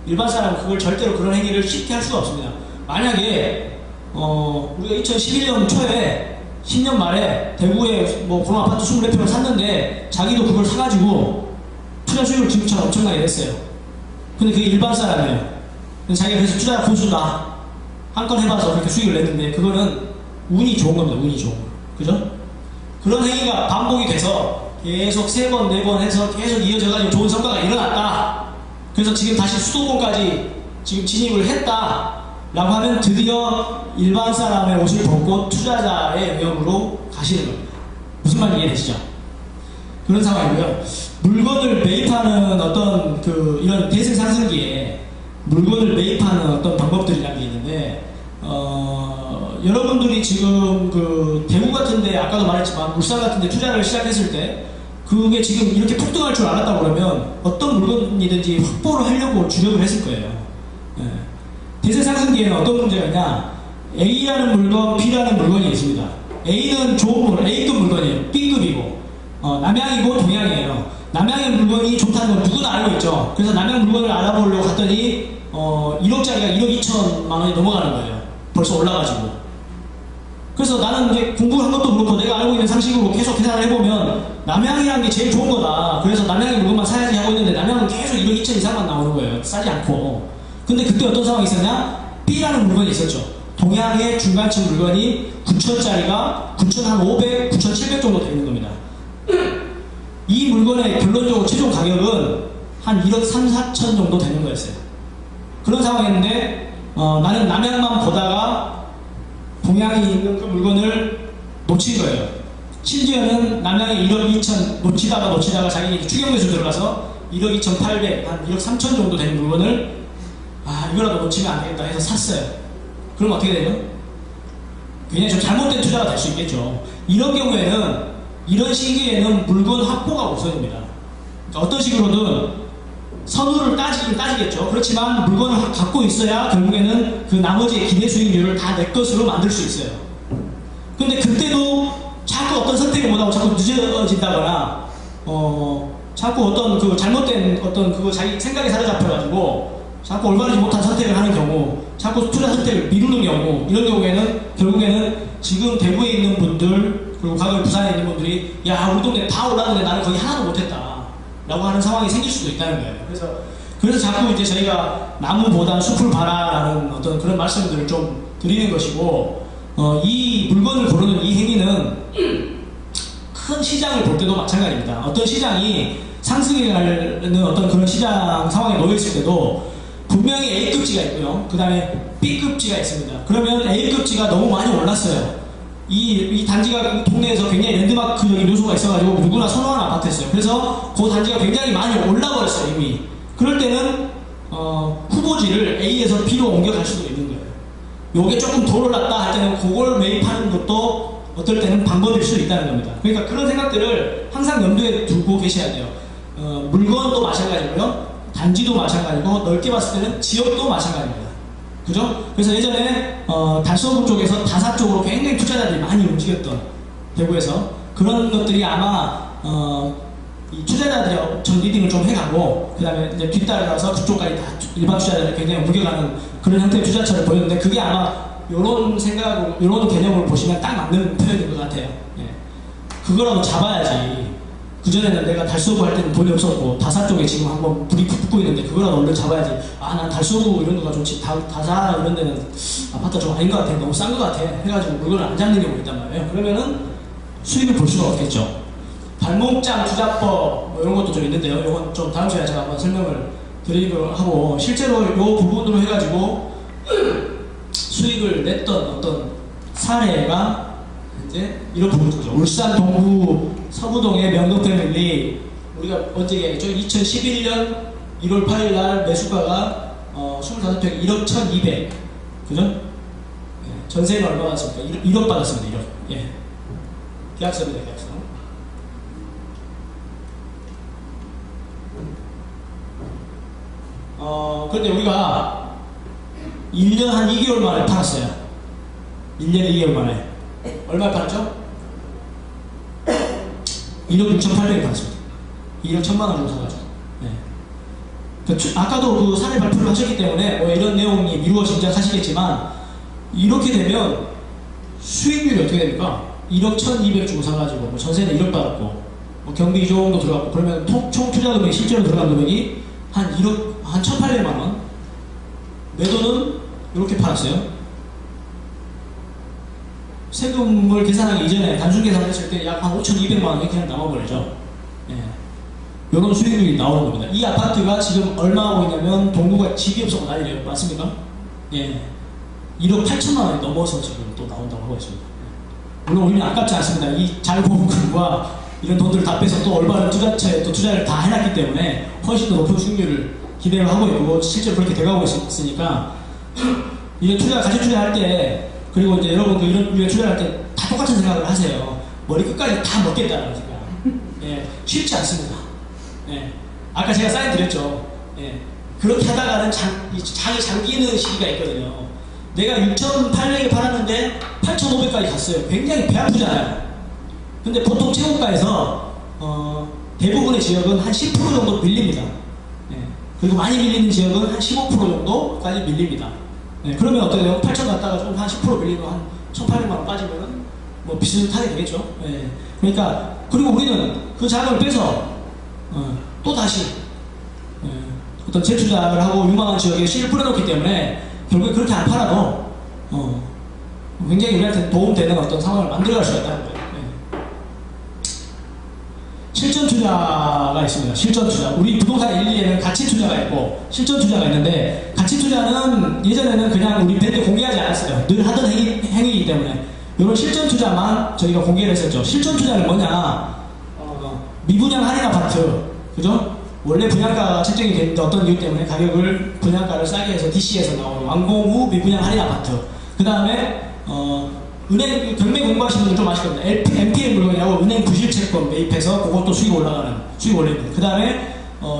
일반 사람은 그걸 절대로 그런 행위를 쉽게 할 수가 없습니다. 만약에 우리가 2011년 초에 10년 말에 대구에 뭐 그런 아파트 24평을 샀는데 자기도 그걸 사가지고 투자 수익을 지금처럼 엄청나게 냈어요. 근데 그게 일반 사람이에요. 근데 자기가 그래서 투자 고수다 한 건 해봐서 그렇게 수익을 냈는데 그거는 운이 좋은 겁니다. 운이 좋은 거. 그죠? 그런 행위가 반복이 돼서 계속 3번, 4번 해서 계속 이어져가지고 좋은 성과가 일어났다. 그래서 지금 다시 수도권까지 지금 진입을 했다 라고 하면 드디어 일반 사람의 옷을 벗고 투자자의 위험으로 가시는 겁니다. 무슨 말인지 이해되시죠? 그런 상황이고요. 물건을 매입하는 어떤 이런 대세 상승기에 물건을 매입하는 어떤 방법들이라는 게 있는데, 여러분들이 지금 대구 같은데 아까도 말했지만 울산 같은데 투자를 시작했을 때 그게 지금 이렇게 폭등할 줄 알았다고 그러면 어떤 물건이든지 확보를 하려고 주력을 했을 거예요. 예. 대세 상승기에는 어떤 문제가 있냐, A라는 물건, B라는 물건이 있습니다. A는 좋은 물건, A급 물건이에요. B급이고 남양이고 동양이에요. 남양의 물건이 좋다는 건 누구나 알고 있죠. 그래서 남양 물건을 알아보려고 갔더니 1억짜리가 1억 2천만 원이 넘어가는 거예요. 벌써 올라가지고. 그래서 나는 이제 공부한 것도 그렇고 내가 알고 있는 상식으로 계속 계산을 해보면 남양이라는 게 제일 좋은 거다. 그래서 남양의 물건만 사야지 하고 있는데 남양은 계속 1억 2천 이상만 나오는 거예요. 싸지 않고. 근데 그때 어떤 상황이 있었냐? B라는 물건이 있었죠. 동양의 중간층 물건이 9천짜리가 9,500, 9,700 정도 되는 겁니다. 이 물건의 결론적으로 최종 가격은 한 1억 3, 4천 정도 되는 거였어요. 그런 상황이었는데 나는 남양만 보다가 동양이 있는 그 물건을 놓친 거예요. 심지어는 남양의 1억 2천 놓치다가 자기 추경매수 들어가서 1억 2,800, 한 1억 3천 정도 되는 물건을 이거라도 놓치면 안 되겠다 해서 샀어요. 그럼 어떻게 돼요? 굉장히 좀 잘못된 투자가 될 수 있겠죠. 이런 경우에는, 이런 시기에는 물건 확보가 우선입니다. 그러니까 어떤 식으로든 선호를 따지긴 따지겠죠. 그렇지만 물건을 갖고 있어야 결국에는 그 나머지의 기대 수익률을 다 내 것으로 만들 수 있어요. 근데 그때도 자꾸 어떤 선택을 못하고 자꾸 늦어진다거나, 자꾸 어떤 그 잘못된 어떤 그거 자기 생각에 사로잡혀가지고 자꾸 올바르지 못한 선택을 하는 경우, 자꾸 투자 선택을 미루는 경우, 이런 경우에는 결국에는 지금 대구에 있는 분들, 그리고 과거에 부산에 있는 분들이 야 우리 동네 다 올랐는데 나는 거의 하나도 못했다 라고 하는 상황이 생길 수도 있다는 거예요. 그래서 자꾸 이제 저희가 나무보다 숲을 봐라 라는 어떤 그런 말씀들을 좀 드리는 것이고, 이 물건을 고르는 이 행위는 큰 시장을 볼 때도 마찬가지입니다. 어떤 시장이 상승해 가는 어떤 그런 시장 상황에 놓여있을 때도 분명히 A급지가 있고요. 그 다음에 B급지가 있습니다. 그러면 A급지가 너무 많이 올랐어요. 이 단지가 동네에서 굉장히 랜드마크적인 요소가 있어가지고 누구나 선호하는 아파트였어요. 그래서 그 단지가 굉장히 많이 올라버렸어요, 이미. 그럴 때는 후보지를 A에서 B로 옮겨갈 수도 있는 거예요. 요게 조금 덜 올랐다 할 때는 그걸 매입하는 것도 어떨 때는 방법일 수 있다는 겁니다. 그러니까 그런 생각들을 항상 염두에 두고 계셔야 돼요. 물건도 마찬가지고요. 단지도 마찬가지고, 넓게 봤을 때는 지역도 마찬가지입니다. 그죠? 그래서 예전에 달서구 쪽에서 다사 쪽으로 굉장히 투자자들이 많이 움직였던, 대구에서 그런 것들이 아마 이 투자자들이 전 리딩을 좀 해가고 그 다음에 이제 뒤따라서 그쪽까지 다 일반 투자자들이 굉장히 옮겨가는 그런 형태의 투자처를 보였는데, 그게 아마 이런 생각으로, 이런 개념으로 보시면 딱 맞는 표현인 것 같아요. 예. 그거라도 잡아야지. 그전에는 내가 달서구 할 때는 돈이 없었고 다사 쪽에 지금 한번 불이 붙고 있는데 그거라도 얼른 잡아야지. 난 달서구 이런 거가 좋지, 다사 이런 데는 아파트가 좀 아닌 것 같아, 너무 싼 것 같아 해가지고 물건을 안 잡는 경우가 있단 말이에요. 그러면은 수익을 볼 수가 없겠죠. 발목장 투자법 뭐 이런 것도 좀 있는데요. 이건 좀 다음 시간에 제가 한번 설명을 드리기로 하고, 실제로 이 부분으로 해가지고 수익을 냈던 어떤 사례가 이제 이런 부분이죠. 울산 동구 서부동의 명동 패밀리, 우리가 언제 얘기했죠? 2011년 1월 8일 날 매수가가 25평 1억 1200, 그죠? 예, 전세는 얼마 받았습니까? 1억 받았습니다. 1억. 예. 계약서입니다. 계약서. 그런데 우리가 1년 한 2개월 만에 팔았어요. 1년 2개월 만에. 얼마에 팔았죠? 1억 6,800에 팔았습니다. 1억 1,000만 원 정도 사가지고. 네. 아까도 그 사례 발표를 하셨기 때문에 뭐 이런 내용이 미루어진지 하시겠지만, 이렇게 되면 수익률이 어떻게 됩니까? 1억 1,200 주고 사가지고 뭐 전세는 1억 받았고 뭐 경비 이종도 들어갔고, 그러면 총 투자 금액이 실제로 들어간 금액이 한 1억 한 1,800만 원. 매도는 이렇게 팔았어요. 세금을 계산하기 이전에 단순 계산을 했을 때 약 한 5,200만 원이 그냥 남아버리죠. 예. 이런 수익률이 나오는 겁니다. 이 아파트가 지금 얼마 하고 있냐면 동구가 집이 없어서 난리래요. 맞습니까? 예. 1억 8천만 원이 넘어서 지금 또 나온다고 하고 있습니다. 물론 우리는 아깝지 않습니다. 이 잘보금과 이런 돈들을 다 빼서 또 올바른 투자처에 또 투자를 다 해놨기 때문에 훨씬 더 높은 수익률을 기대를 하고 있고, 실제로 그렇게 돼가고 있으니까 이런 가치 투자할 때, 그리고 이제 여러분도 이런 류의 투자를 할 때 다 똑같은 생각을 하세요. 머리 끝까지 다 먹겠다는 생각. 예, 쉽지 않습니다. 예, 아까 제가 사인 드렸죠. 예, 그렇게 하다가는 장이 잠기는 시기가 있거든요. 내가 6,800에 팔았는데 8,500까지 갔어요. 굉장히 배 아프잖아요. 근데 보통 최고가에서 대부분의 지역은 한 10% 정도 밀립니다. 예, 그리고 많이 밀리는 지역은 한 15% 정도까지 밀립니다. 네, 그러면 어떻게 돼요? 8천 갔다가 좀 한 10% 밀리면 한 1,800만 원 빠지면은 뭐 비슷하게 되겠죠. 네. 그러니까 그리고 우리는 그 자금을 빼서 또 다시 어떤 재투자를 하고 유망한 지역에 씨를 뿌려놓기 때문에 결국에 그렇게 안 팔아도 굉장히 우리한테 도움되는 어떤 상황을 만들어갈 수가 있다는 거예요. 네. 실전 투자가 있습니다. 실전 투자. 우리 부동산 1, 2에는 가치 투자가 있고 실전 투자가 있는데, 가치 투자는 예전에는 그냥 우리 밴드 공개하지 않았어요. 늘 하던 행위이기 때문에. 이런 실전 투자만 저희가 공개를 했었죠. 실전 투자는 뭐냐? 미분양 할인 아파트, 그죠? 원래 분양가가 책정이 됐는데 어떤 이유 때문에 가격을 분양가를 싸게 해서 DC에서 나오는 완공 후 미분양 할인 아파트. 그 다음에 은행 경매 공부하시는 분들 좀 아실 겁니다. MPL 물건이라고 은행 부실채권 매입해서 그것도 수익 올라가는, 수익 올리는. 그 다음에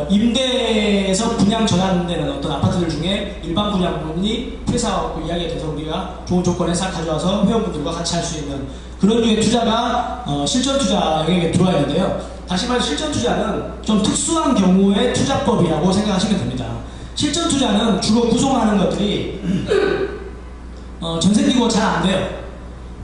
임대에서 분양 전환되는 어떤 아파트들 중에 일반 분양분이 회사하고 이야기가 돼서 우리가 좋은 조건에 싹 가져와서 회원분들과 같이 할 수 있는 그런 류의 투자가 실전 투자 영역에 들어와 있는데요. 다시 말해 실전 투자는 좀 특수한 경우의 투자법이라고 생각하시면 됩니다. 실전 투자는 주로 구성하는 것들이 전세기고 잘 안 돼요.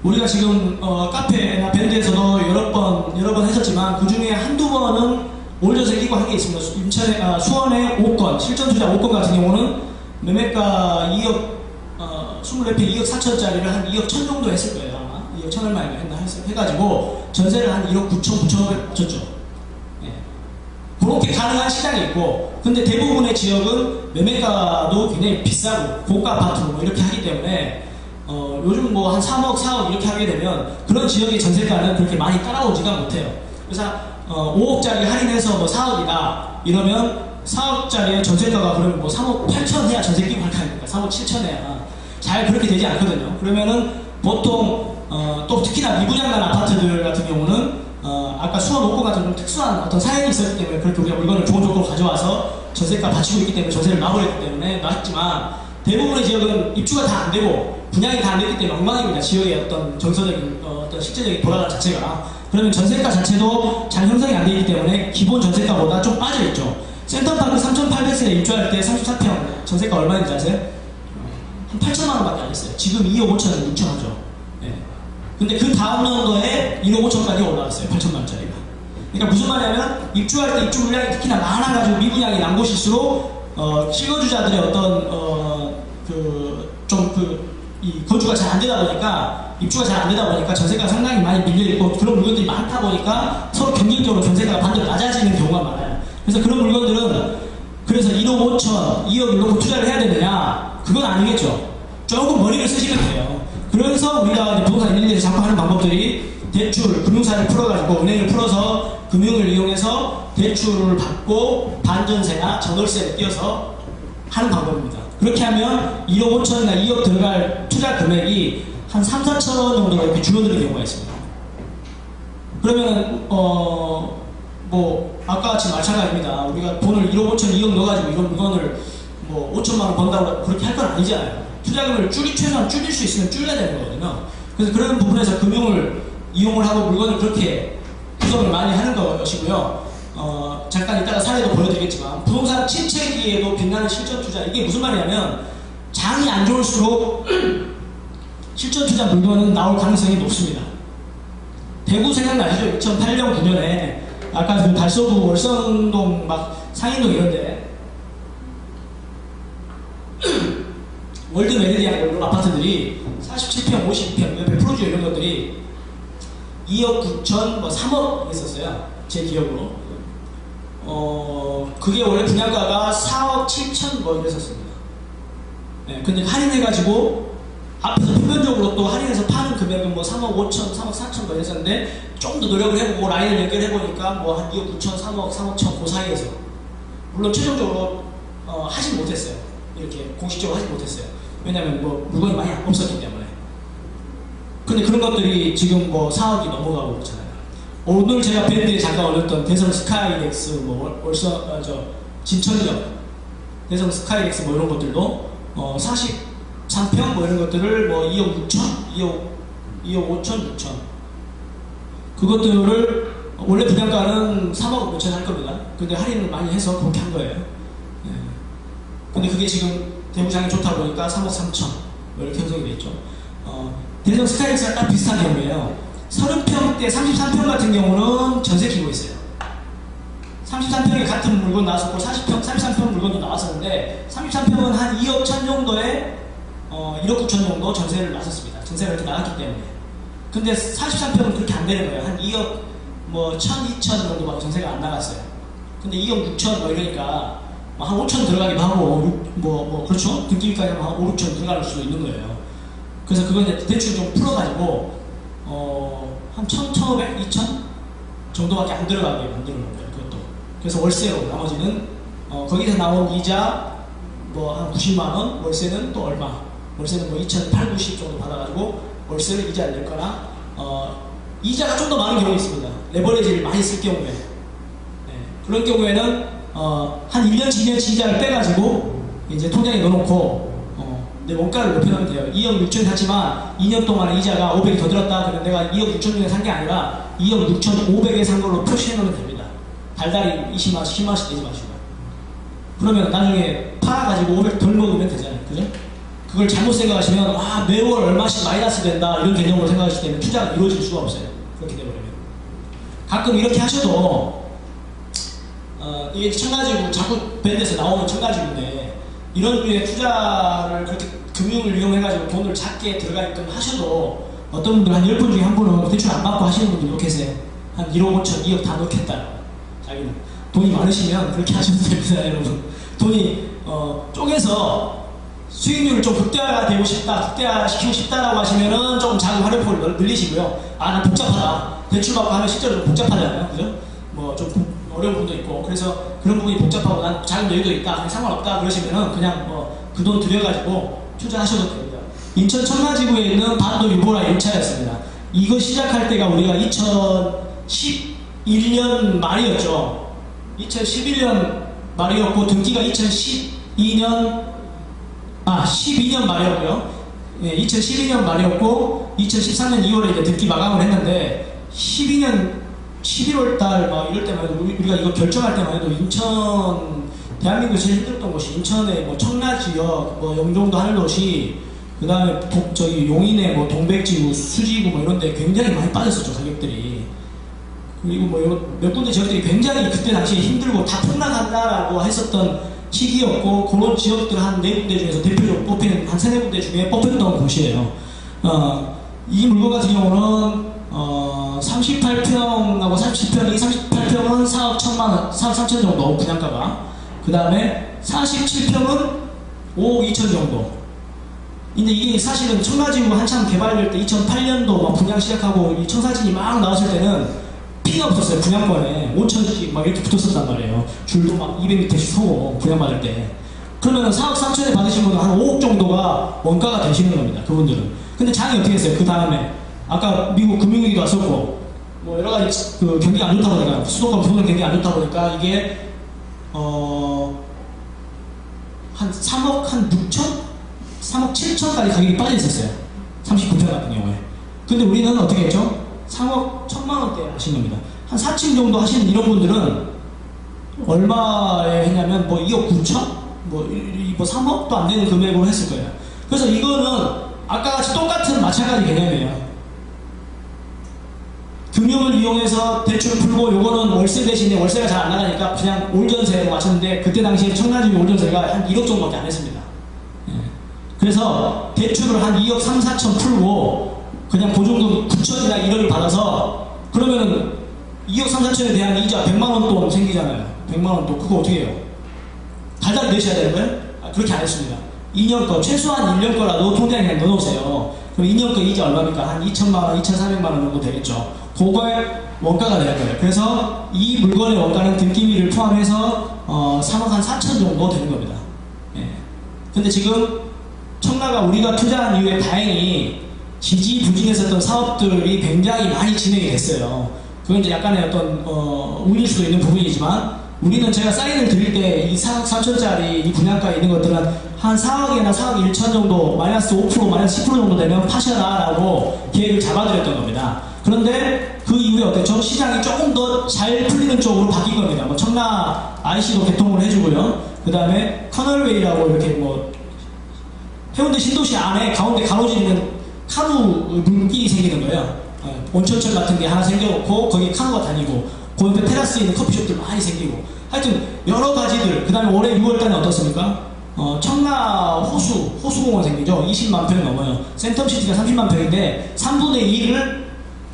우리가 지금 카페나 밴드에서도 여러 번 했었지만 그 중에 한두 번은 올전세 끼고 한 게 있습니다. 수원의 5건, 실전투자 5건 같은 경우는 매매가 2억, 24평 2억 4천짜리를 한 2억 1천 정도 했을 거예요. 아마 2억 1천 얼마 해가지고 전세를 한 1억 9천, 9천을 맞췄죠. 예. 그렇게 가능한 시장이 있고, 근데 대부분의 지역은 매매가도 굉장히 비싸고 고가 아파트 뭐 이렇게 하기 때문에 요즘 뭐 한 3억, 4억 이렇게 하게 되면 그런 지역의 전세가는 그렇게 많이 따라오지가 못해요. 그래서 5억짜리 할인해서 뭐 4억이다 이러면 4억짜리의 전세가가 그러면 뭐 3억 8천 해야 전세 끼고 할 거 아닙니까? 3억 7천 해야 잘 그렇게 되지 않거든요. 그러면은 보통 또 특히나 미분양난 아파트들 같은 경우는 아까 수원 5건 같은 좀 특수한 어떤 사연이 있었기 때문에 그렇게 우리가 물건을 좋은 조건으로 가져와서 전세가 받치고 있기 때문에 전세를 놔버렸기 때문에 놨지만, 대부분의 지역은 입주가 다 안 되고 분양이 다 안 됐기 때문에 엉망입니다. 지역의 어떤 정서적인 어떤 실제적인 돌아가는 자체가. 그러면 전세가 자체도 잘 형성이 안 되기 때문에 기본 전세가보다 좀 빠져있죠. 센터파크 3,800세대 입주할 때 34평 전세가 얼마인지 아세요? 한 8천만 원밖에 안 했어요. 지금 2억 5천은 6천 하죠. 네. 근데 그 다음 년도에 1억 5천까지 올라왔어요. 8천만 원짜리가. 그러니까 무슨 말이냐면 입주할 때 입주 물량이 특히나 많아가지고 미분양이 난 곳일수록 실거주자들의 어떤 이 거주가 잘 안 되다 보니까, 입주가 잘 안 되다 보니까 전세가 상당히 많이 밀려있고 그런 물건들이 많다 보니까 서로 경쟁적으로 전세가가 반대로 낮아지는 경우가 많아요. 그래서 그런 물건들은 그래서 1억 5천, 2억 이렇게 투자를 해야 되느냐? 그건 아니겠죠. 조금 머리를 쓰시면 돼요. 그래서 우리가 부동산 1, 2에서 자꾸 하는 방법들이 대출, 금융사를 풀어가지고 은행을 풀어서 금융을 이용해서 대출을 받고 반전세나 전월세를 띄어서 하는 방법입니다. 그렇게 하면 1억 5천이나 2억 들어갈 투자 금액이 한 3, 4천 원 정도가 이렇게 줄어드는 경우가 있습니다. 그러면 뭐 아까 같이 마찬가지입니다. 우리가 돈을 1억 5천, 2억 넣어가지고 이런 물건을 뭐 5천만 원 번다고 그렇게 할 건 아니잖아요. 투자금을 최소한 줄일 수 있으면 줄여야 되는 거거든요. 그래서 그런 부분에서 금융을 이용을 하고 물건을 그렇게 구성을 많이 하는 것이고요. 잠깐 이따가 사례도 보여드리겠지만, 부동산 침체기에도 빛나는 실전 투자, 이게 무슨 말이냐면 장이 안 좋을수록 실전 투자 물건은 나올 가능성이 높습니다. 대구 생각나시죠? 2008년, 9년에 아까 그 달서구, 월성동, 막 상인동 이런데 월드 메리디안 이런 아파트들이 47평, 52평, 100%주 이런 것들이 2억 9천, 뭐 3억 했었어요. 제 기억으로. 그게 원래 분양가가 4억 7천 뭐 이랬었습니다. 네, 근데 할인해가지고 앞에서 표면적으로 또 할인해서 파는 금액은 뭐 3억 5천, 3억 4천 뭐 이랬었는데, 좀 더 노력을 해보고 라인을 연결해보니까 뭐 한 2억 9천, 3억, 3억 천 그 사이에서, 물론 최종적으로 하진 못했어요. 이렇게 공식적으로 하진 못했어요. 왜냐면 뭐 물건이 많이 없었기 때문에. 근데 그런 것들이 지금 뭐 4억이 넘어가고 그렇잖아요. 오늘 제가 밴드에 잠깐 올렸던 대성 스카이렉스, 뭐 진천역 대성 스카이렉스 뭐 이런 것들도 43평 뭐 이런 것들을 뭐 2억 6천, 2억 5천, 6천, 그것들을 원래 분양가는 3억 몇천 할 겁니다. 근데 할인을 많이 해서 그렇게 한 거예요. 네. 근데 그게 지금 대구장이 좋다 보니까 3억 3천 뭐 이렇게 형성이 되어 있죠. 대전 스카이엑스랑 딱 비슷한 경우예요. 30평대 33평 같은 경우는 전세 키고 있어요. 33평에 같은 물건 나왔었고 40평, 33평 물건도 나왔었는데 33평은 한 2억 천 정도에 1억 9천 정도 전세를 놨었습니다. 전세가 이렇게 나왔기 때문에. 근데 43평은 그렇게 안 되는 거예요. 한 2억 뭐 1천, 2천 정도밖에 전세가 안 나갔어요. 근데 2억 6천 뭐 이러니까 한 5천 들어가기도 하고 그렇죠? 등기비까지 하면 한 5, 6천 들어갈 수도 있는 거예요. 그래서 그건 이제 대충 좀 풀어가지고 한 1,000, 1,500, 2천 정도밖에 안 들어가게 만드는 거예요. 그것도. 그래서 월세로 나머지는 거기서 나온 이자 뭐 한 90만 원, 월세는 또 얼마? 월세는 뭐 2,800, 90 정도 받아가지고 월세를 이자를 낼 거나 이자가 좀 더 많은 경우가 있습니다. 레버리지를 많이 쓸 경우에. 네. 그런 경우에는 한 1년치 2년치 이자를 빼가지고 이제 통장에 넣어놓고 내 원가를 높여놓으면 돼요. 2억 6천에 샀지만 2년 동안에 이자가 500이 더 들었다. 그러면 내가 2억 6천 중에 산 게 아니라 2억 6천 5백에 산 걸로 표시해놓으면 됩니다. 달달이 20만원씩 10만원씩 내지 마시고. 그러면 나중에 팔아가지고 500 덜 먹으면 되잖아요. 그죠? 그걸 잘못 생각하시면 매월 얼마씩 마이너스 된다 이런 개념으로 생각하시기 때문에 투자가 이루어질 수가 없어요. 그렇게 되버리면. 가끔 이렇게 하셔도 이게 청가지구 자꾸 밴드에서 나오는 청가지구인데 이런 류의 투자를 그렇게 금융을 이용해가지고 돈을 작게 들어가게끔 하셔도 어떤 분들 한 10분 중에 한 분은 대출 안 받고 하시는 분들도 계세요. 한 1억 5천, 2억 다 넣겠다. 자기는 돈이 많으시면 그렇게 하셔도 됩니다, 여러분. 돈이 쪼개서 수익률을 좀 극대화되고 싶다, 극대화시키고 싶다라고 하시면은 조금 자금 활용폭을 늘리시고요. 난 복잡하다. 대출 받고 하면 실제로 좀 복잡하잖아요, 그죠? 뭐 좀 어려운 부분도 있고, 그래서 그런 부분이 복잡하고 난 자금 여유도 있다, 상관없다 그러시면은 그냥 그 돈 들여가지고 투자하셔도 됩니다. 인천 청라지구에 있는 반도 유보라 1차였습니다. 이거 시작할 때가 우리가 2011년 말이었죠. 2011년 말이었고 등기가 2012년 말이었고요. 예, 2012년 말이었고 2013년 2월에 이제 등기 마감을 했는데 12년 11월달 막 이럴 때만 해도 우리가 이거 결정할 때만 해도 인천 대한민국 제일 힘들었던 곳이 인천의 뭐 청라지역, 뭐 영종도 하늘도시, 그 다음에 저기 용인의 뭐 동백지구, 수지구 뭐 이런데 굉장히 많이 빠졌었죠 가격들이. 그리고 뭐 몇 군데 지역들이 굉장히 그때 당시에 힘들고 다 폭락한다라고 했었던 시기였고 그런 지역들 한 4군데 중에서 대표적으로 뽑히는 한 3, 4군데 중에 뽑혔던 곳이에요. 이 물건 같은 경우는 38평하고 37평이 38평은 4억 1천만원, 4억 3천 정도 분양가가. 그 다음에 47평은 5억 2천 정도. 근데 이게 사실은 청라지구 한참 개발될 때 2008년도 막 분양 시작하고 이 청사진이 막 나왔을 때는 피가 없었어요. 분양권에 5천씩 막 이렇게 붙었었단 말이에요. 줄도 막 200m씩 서고 분양받을 때. 그러면 4억 3천에 받으신 분은 한 5억 정도가 원가가 되시는 겁니다. 그분들은. 근데 장이 어떻게 했어요? 그 다음에 아까 미국 금융위기도 왔었고 뭐 여러 가지 그 경기가 안 좋다 보니까 수도권 부분 경기가 안 좋다 보니까 이게 한 3억 한 6천? 3억 7천까지 가격이 빠져 있었어요. 39평 같은 경우에. 근데 우리는 어떻게 했죠? 3억 1천만원대 하신 겁니다. 한 4층 정도 하시는 이런 분들은 얼마에 했냐면 뭐 2억 9천? 뭐 3억도 안 되는 금액으로 했을 거예요. 그래서 이거는 아까 같이 똑같은 마찬가지 개념이에요. 금융을 이용해서 대출을 풀고 요거는 월세 대신에 월세가 잘 안 나가니까 그냥 올전세로 맞췄는데 그때 당시에 청라지구 올전세가 한 1억 정도밖에 안 했습니다. 예. 그래서 대출을 한 2억 3, 4천 풀고 그냥 보증금 9천이나 1억을 받아서 그러면은 2억 3, 4천에 대한 이자 100만원 돈 생기잖아요. 100만원 돈. 그거 어떻게 해요? 달달 내셔야 되는 거예요? 그렇게 안 했습니다. 2년 거, 최소한 1년 거라도 통장에 그냥 넣어놓으세요. 그럼 2년 거 이자 얼마입니까? 한 2천만원, 2,400만원 정도 되겠죠. 그거의 원가가 되는 거예요. 그래서 이 물건의 원가는 등기비를 포함해서 3억 한 4천 정도 되는 겁니다. 예. 근데 지금 청라가 우리가 투자한 이후에 다행히 지지부진했었던 사업들이 굉장히 많이 진행이 됐어요. 그건 이제 약간의 어떤 운일 수도 있는 부분이지만 우리는 제가 사인을 드릴 때 이 4억 4천짜리 이 분양가에 있는 것들은 한 4억이나 4억 1천 정도 마이너스 5% 마이너스 10% 정도 되면 파셔라 라고 계획을 잡아드렸던 겁니다. 그런데 그 이후에 어땠죠? 시장이 조금 더 잘 풀리는 쪽으로 바뀐 겁니다. 뭐 청라 IC도 개통을 해주고요. 그 다음에 커널웨이라고 이렇게 뭐 해운대 신도시 안에 가운데 가로지르는 카누 물길이 생기는 거예요. 온천철 같은 게 하나 생겨놓고 거기 카누가 다니고 그 옆에 테라스에 있는 커피숍들 많이 생기고 하여튼 여러 가지들. 그 다음에 올해 6월달에 어떻습니까? 청라 호수공원 생기죠. 20만 평이 넘어요. 센텀시티가 30만 평인데 3분의 1을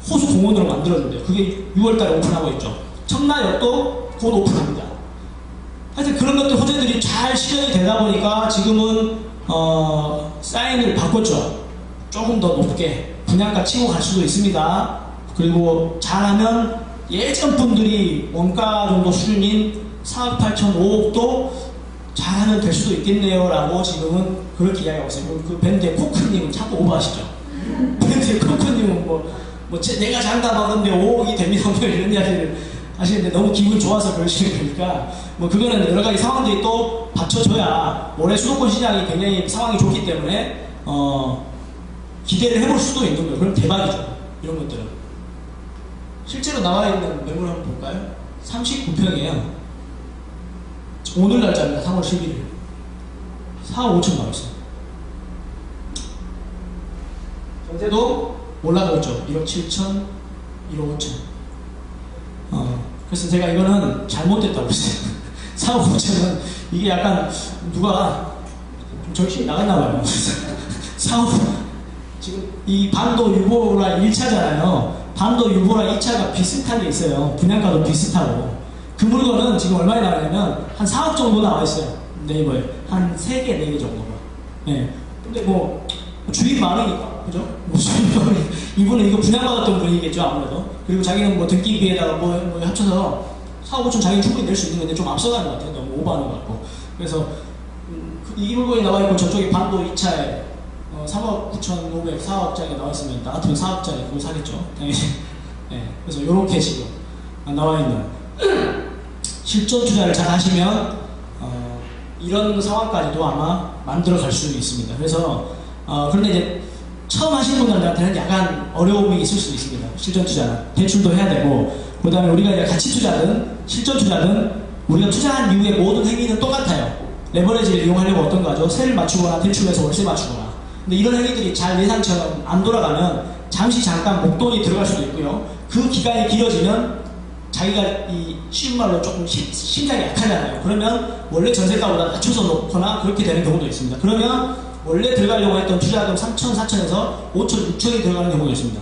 호수공원으로 만들어준대요. 그게 6월달에 오픈하고 있죠. 청라역도 곧 오픈합니다. 하여튼 그런 것들 호재들이 잘 실현이 되다 보니까 지금은 사인을 바꿨죠. 조금 더 높게 분양가 치고 갈 수도 있습니다. 그리고 잘하면 예전 분들이 원가 정도 수준인 4억 8천 5억도 잘하면 될 수도 있겠네요 라고 지금은 그렇게 이야기하고 있어요. 그 밴드의 코크님은 자꾸 오버하시죠. 밴드의 코크님은 내가 장담하는데 5억이 됩니다 뭐 이런 이야기를 하시는데 너무 기분 좋아서 그러시는 거니까 그거는 여러 가지 상황들이 또 받쳐줘야 올해 수도권 시장이 굉장히 상황이 좋기 때문에 기대를 해볼 수도 있는 거예요. 그럼 대박이죠. 이런 것들은. 실제로 나와 있는 매물 한번 볼까요? 39평이에요. 오늘 날짜입니다. 3월 11일. 4억 5천 나와 있어요. 전세도 올라가고 있죠. 1억 7천, 1억 5천. 그래서 제가 이거는 잘못됐다고 했어요. 4억 5천은 이게 약간 누가 좀 정신이 나갔나봐요. 4억 지금 이 반도 유보라 1차잖아요. 반도 유보라 2차가 비슷한 게 있어요. 분양가도 비슷하고. 그 물건은 지금 얼마에 나가냐면 한 4억 정도 나와 있어요. 네이버에. 한 3개, 4개 정도가. 네. 근데 주인 많으니까. 그죠? 주인 많으니까. 이분은 이거 분양받았던 분이겠죠, 아무래도. 그리고 자기는 등기비에다가 합쳐서 4억 5천 자기는 충분히 낼 수 있는 건데 좀 앞서가는 것 같아요. 너무 오버하는 것 같고. 그래서 이 물건이 나와 있고 저쪽에 반도 2차에 3억 9,500, 4억짜리 나와있으면 나 같으면 4억짜리 그거 사겠죠. 네. 그래서 이렇게 지금 나와 있는 실전 투자를 잘 하시면 이런 상황까지도 아마 만들어 갈 수 있습니다. 그래서 그런데 이제 처음 하시는 분들한테는 약간 어려움이 있을 수도 있습니다. 실전 투자는 대출도 해야 되고 그 다음에 우리가 이제 가치 투자든 실전 투자든 우리가 투자한 이후에 모든 행위는 똑같아요. 레버리지를 이용하려고 어떤 거 하죠? 세를 맞추거나 대출해서 월세 맞추거나. 근데 이런 행위들이 잘 예상처럼 안 돌아가면 잠깐 목돈이 들어갈 수도 있고요. 그 기간이 길어지면 자기가 쉬운 말로 조금 심장이 약하잖아요. 그러면 원래 전세가보다 낮춰서 놓거나 그렇게 되는 경우도 있습니다. 그러면 원래 들어가려고 했던 투자금 3천, 4천에서 5천, 6천이 들어가는 경우도 있습니다.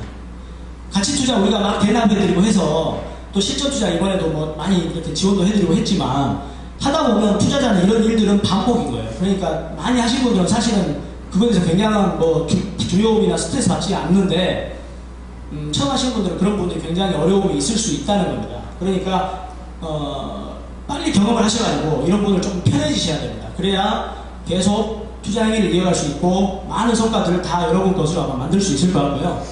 가치 투자 우리가 막 대납해드리고 해서 또 실전 투자 이번에도 많이 이렇게 지원도 해드리고 했지만 하다 보면 투자자는 이런 일들은 반복인 거예요. 그러니까 많이 하신 분들은 사실은 그거에 대해서 굉장한 두려움이나 스트레스 받지 않는데 처음 하시는 분들은 그런 분들이 굉장히 어려움이 있을 수 있다는 겁니다. 그러니까 빨리 경험을 하셔가지고 이런 분을 조금 편해지셔야 됩니다. 그래야 계속 투자 행위를 이어갈 수 있고 많은 성과들을 다 여러분 것으로 아마 만들 수 있을 것 같고요.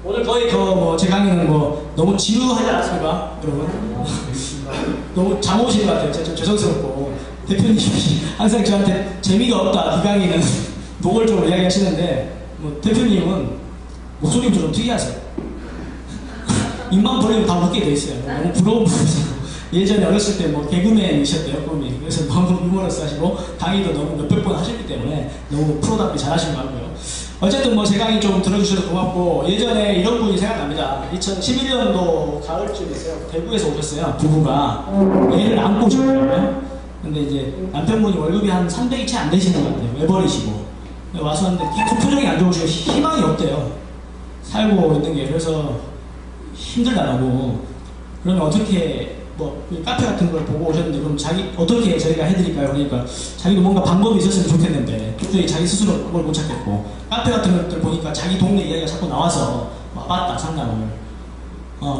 오늘 거의 제 강의는 너무 지루하지 않았습니까, 여러분? 너무 잠 오신 것 같아요. 좀 죄송스럽고 대표님이 항상 저한테 재미가 없다, 이 강의는 노골적으로 이야기하시는데 대표님은 목소리가 좀 특이하세요. 입만 벌리면 다 웃게 돼 있어요. 너무 부러운 분이세요. 예전에 어렸을 때 개그맨이셨대요, 꿈이. 그래서 너무 유머러스 하시고 강의도 너무 몇백 번 하셨기 때문에 너무 프로답게 잘하신 것 같고요. 어쨌든 제 강의 좀 들어주셔서 고맙고, 예전에 이런 분이 생각납니다. 2011년도 가을쯤이었어요. 대구에서 오셨어요, 부부가. 애를 안고 오셨더라고요. 근데 이제 남편분이 월급이 한 300이 채 안 되시는 것 같아요. 외벌이시고. 와서 왔는데 표정이 안 좋으시고 희망이 없대요. 살고 있는 게. 그래서 힘들다고. 그러면 어떻게 카페 같은 걸 보고 오셨는데 그럼 어떻게 저희가 해드릴까요? 그러니까 자기도 뭔가 방법이 있었으면 좋겠는데 도저히 자기 스스로 그걸 못 찾겠고, 카페 같은 것들 보니까 자기 동네 이야기가 자꾸 나와서 와봤다 상담을.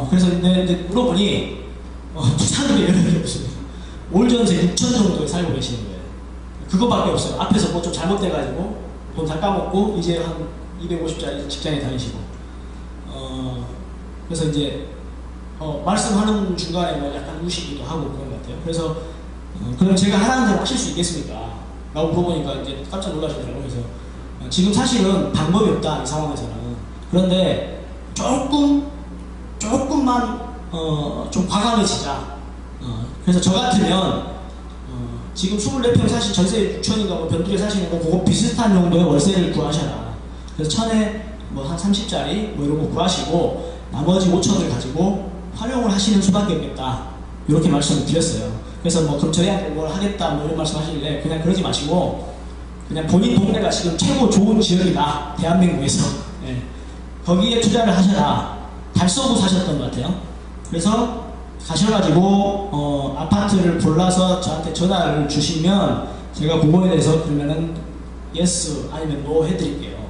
그래서 이제 물어보니 부산으로 연락이 없어요. 올 전세 6천 정도에 살고 계시는 거예요. 그거밖에 없어요. 앞에서 좀 잘못돼가지고 돈 다 까먹고 이제 한 250짜리 직장에 다니시고. 그래서 이제 말씀하는 중간에 약간 우시기도 하고 그런 것 같아요. 그래서 그럼 제가 하라는 대로 하실 수 있겠습니까? 라고 물어보니까 이제 깜짝 놀라시더라고요. 그래서 지금 사실은 방법이 없다, 이 상황에서는. 그런데 조금만 좀 과감해지자. 그래서 저 같으면 지금 24평 사실 전세 6천인가 뭐 변두리에 사시는 거 그거 비슷한 정도의 월세를 구하셔라. 그래서 천에 뭐 한 30짜리 뭐 이런 거 구하시고 나머지 5천을 가지고 활용을 하시는 수밖에 없겠다. 이렇게 말씀을 드렸어요. 그래서 뭐 그럼 저희한테 뭘 하겠다 뭐 이런 말씀 하시길래 그냥 그러지 마시고 그냥 본인 동네가 지금 최고 좋은 지역이다. 대한민국에서. 예. 거기에 투자를 하셔라. 달서구 사셨던 것 같아요. 그래서 가셔가지고 아파트를 골라서 저한테 전화를 주시면 제가 그거에 대해서 그러면은 예스 아니면 노 해드릴게요.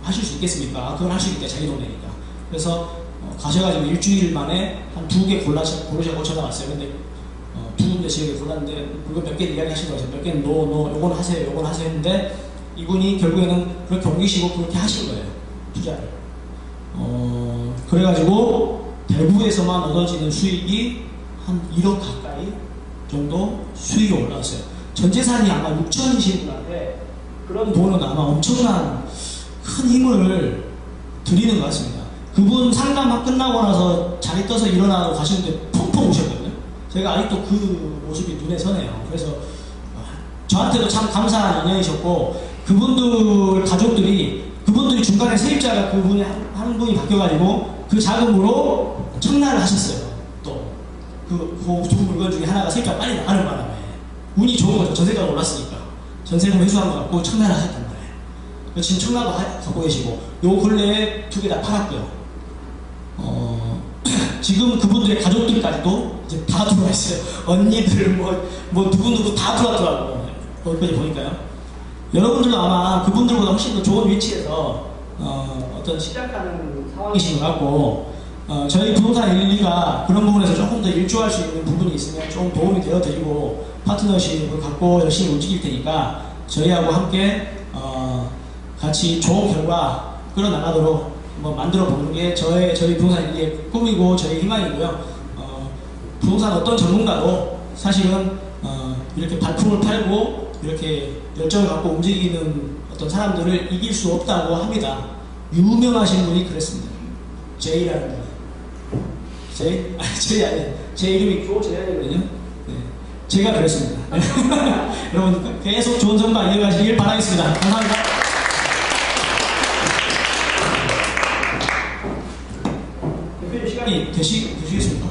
하실 수 있겠습니까? 그건 할 수 있겠다. 자기 동네니까. 그래서 가셔가지고 일주일 만에 한 2개 고르자고 전화 왔어요. 근데 두 군데 지역에 골랐는데 그거 몇 개를 이야기하시더라고요. 몇 개는 노, 요건 하세요, 요건 하세요 했는데 이분이 결국에는 그렇게 옮기시고 그렇게 하신 거예요. 투자를. 그래가지고 대구에서만 얻어지는 수익이 한 1억 가까이 정도 수익이 올라왔어요. 전 재산이 아마 6천이신 분한테 그런 돈은 아마 엄청난 큰 힘을 드리는 것 같습니다. 그분 상담 끝나고 나서 자리 떠서 일어나고 가시는데 펑펑 우셨거든요. 제가 아직도 그 모습이 눈에 서네요. 그래서 저한테도 참 감사한 인연이셨고 그분들이 중간에 세입자가 그분이 한 분이 바뀌어가지고 그 자금으로 청라를 하셨어요. 또 그 두 물건 중에 하나가 세입자 빨리 나가는 바람에 운이 좋은 거죠. 전세가 올랐으니까 전세금 회수한 것 같고 청라를 하셨단 말이에요. 지금 청라도 갖고 계시고 요 근래에 2개 다 팔았고요. 지금 그분들의 가족들까지도 이제 다 들어와 있어요. 언니들 뭐 누구 다 들어왔더라고요. 거기까지 보니까요. 여러분들도 아마 그분들보다 훨씬 더 좋은 위치에서 어떤 시작하는 상황이신 것 같고 저희 부동산 112가 그런 부분에서 조금 더 일조할 수 있는 부분이 있으면 좀 도움이 되어드리고 파트너십을 갖고 열심히 움직일 테니까 저희하고 함께 같이 좋은 결과 끌어나가도록 만들어 보는 게 저희 부동산 112의 꿈이고 저희 희망이고요. 부동산 어떤 전문가도 사실은 이렇게 발품을 팔고 이렇게 열정을 갖고 움직이는 어떤 사람들을 이길 수 없다고 합니다. 유명하신 분이 그랬습니다. 제이라는 분. 제이 아니에요. 제 이름이 조재현이거든요. 네. 제가 그랬습니다. 여러분 계속 좋은 전망 이어가시길 바라겠습니다. 감사합니다. 대표님 시간이 되시겠습니까?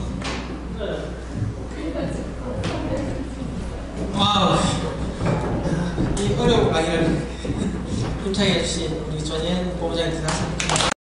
와우, 이 어려운 강의를 힘차게 해주신 우리 전현 본부장님 대단하십니다.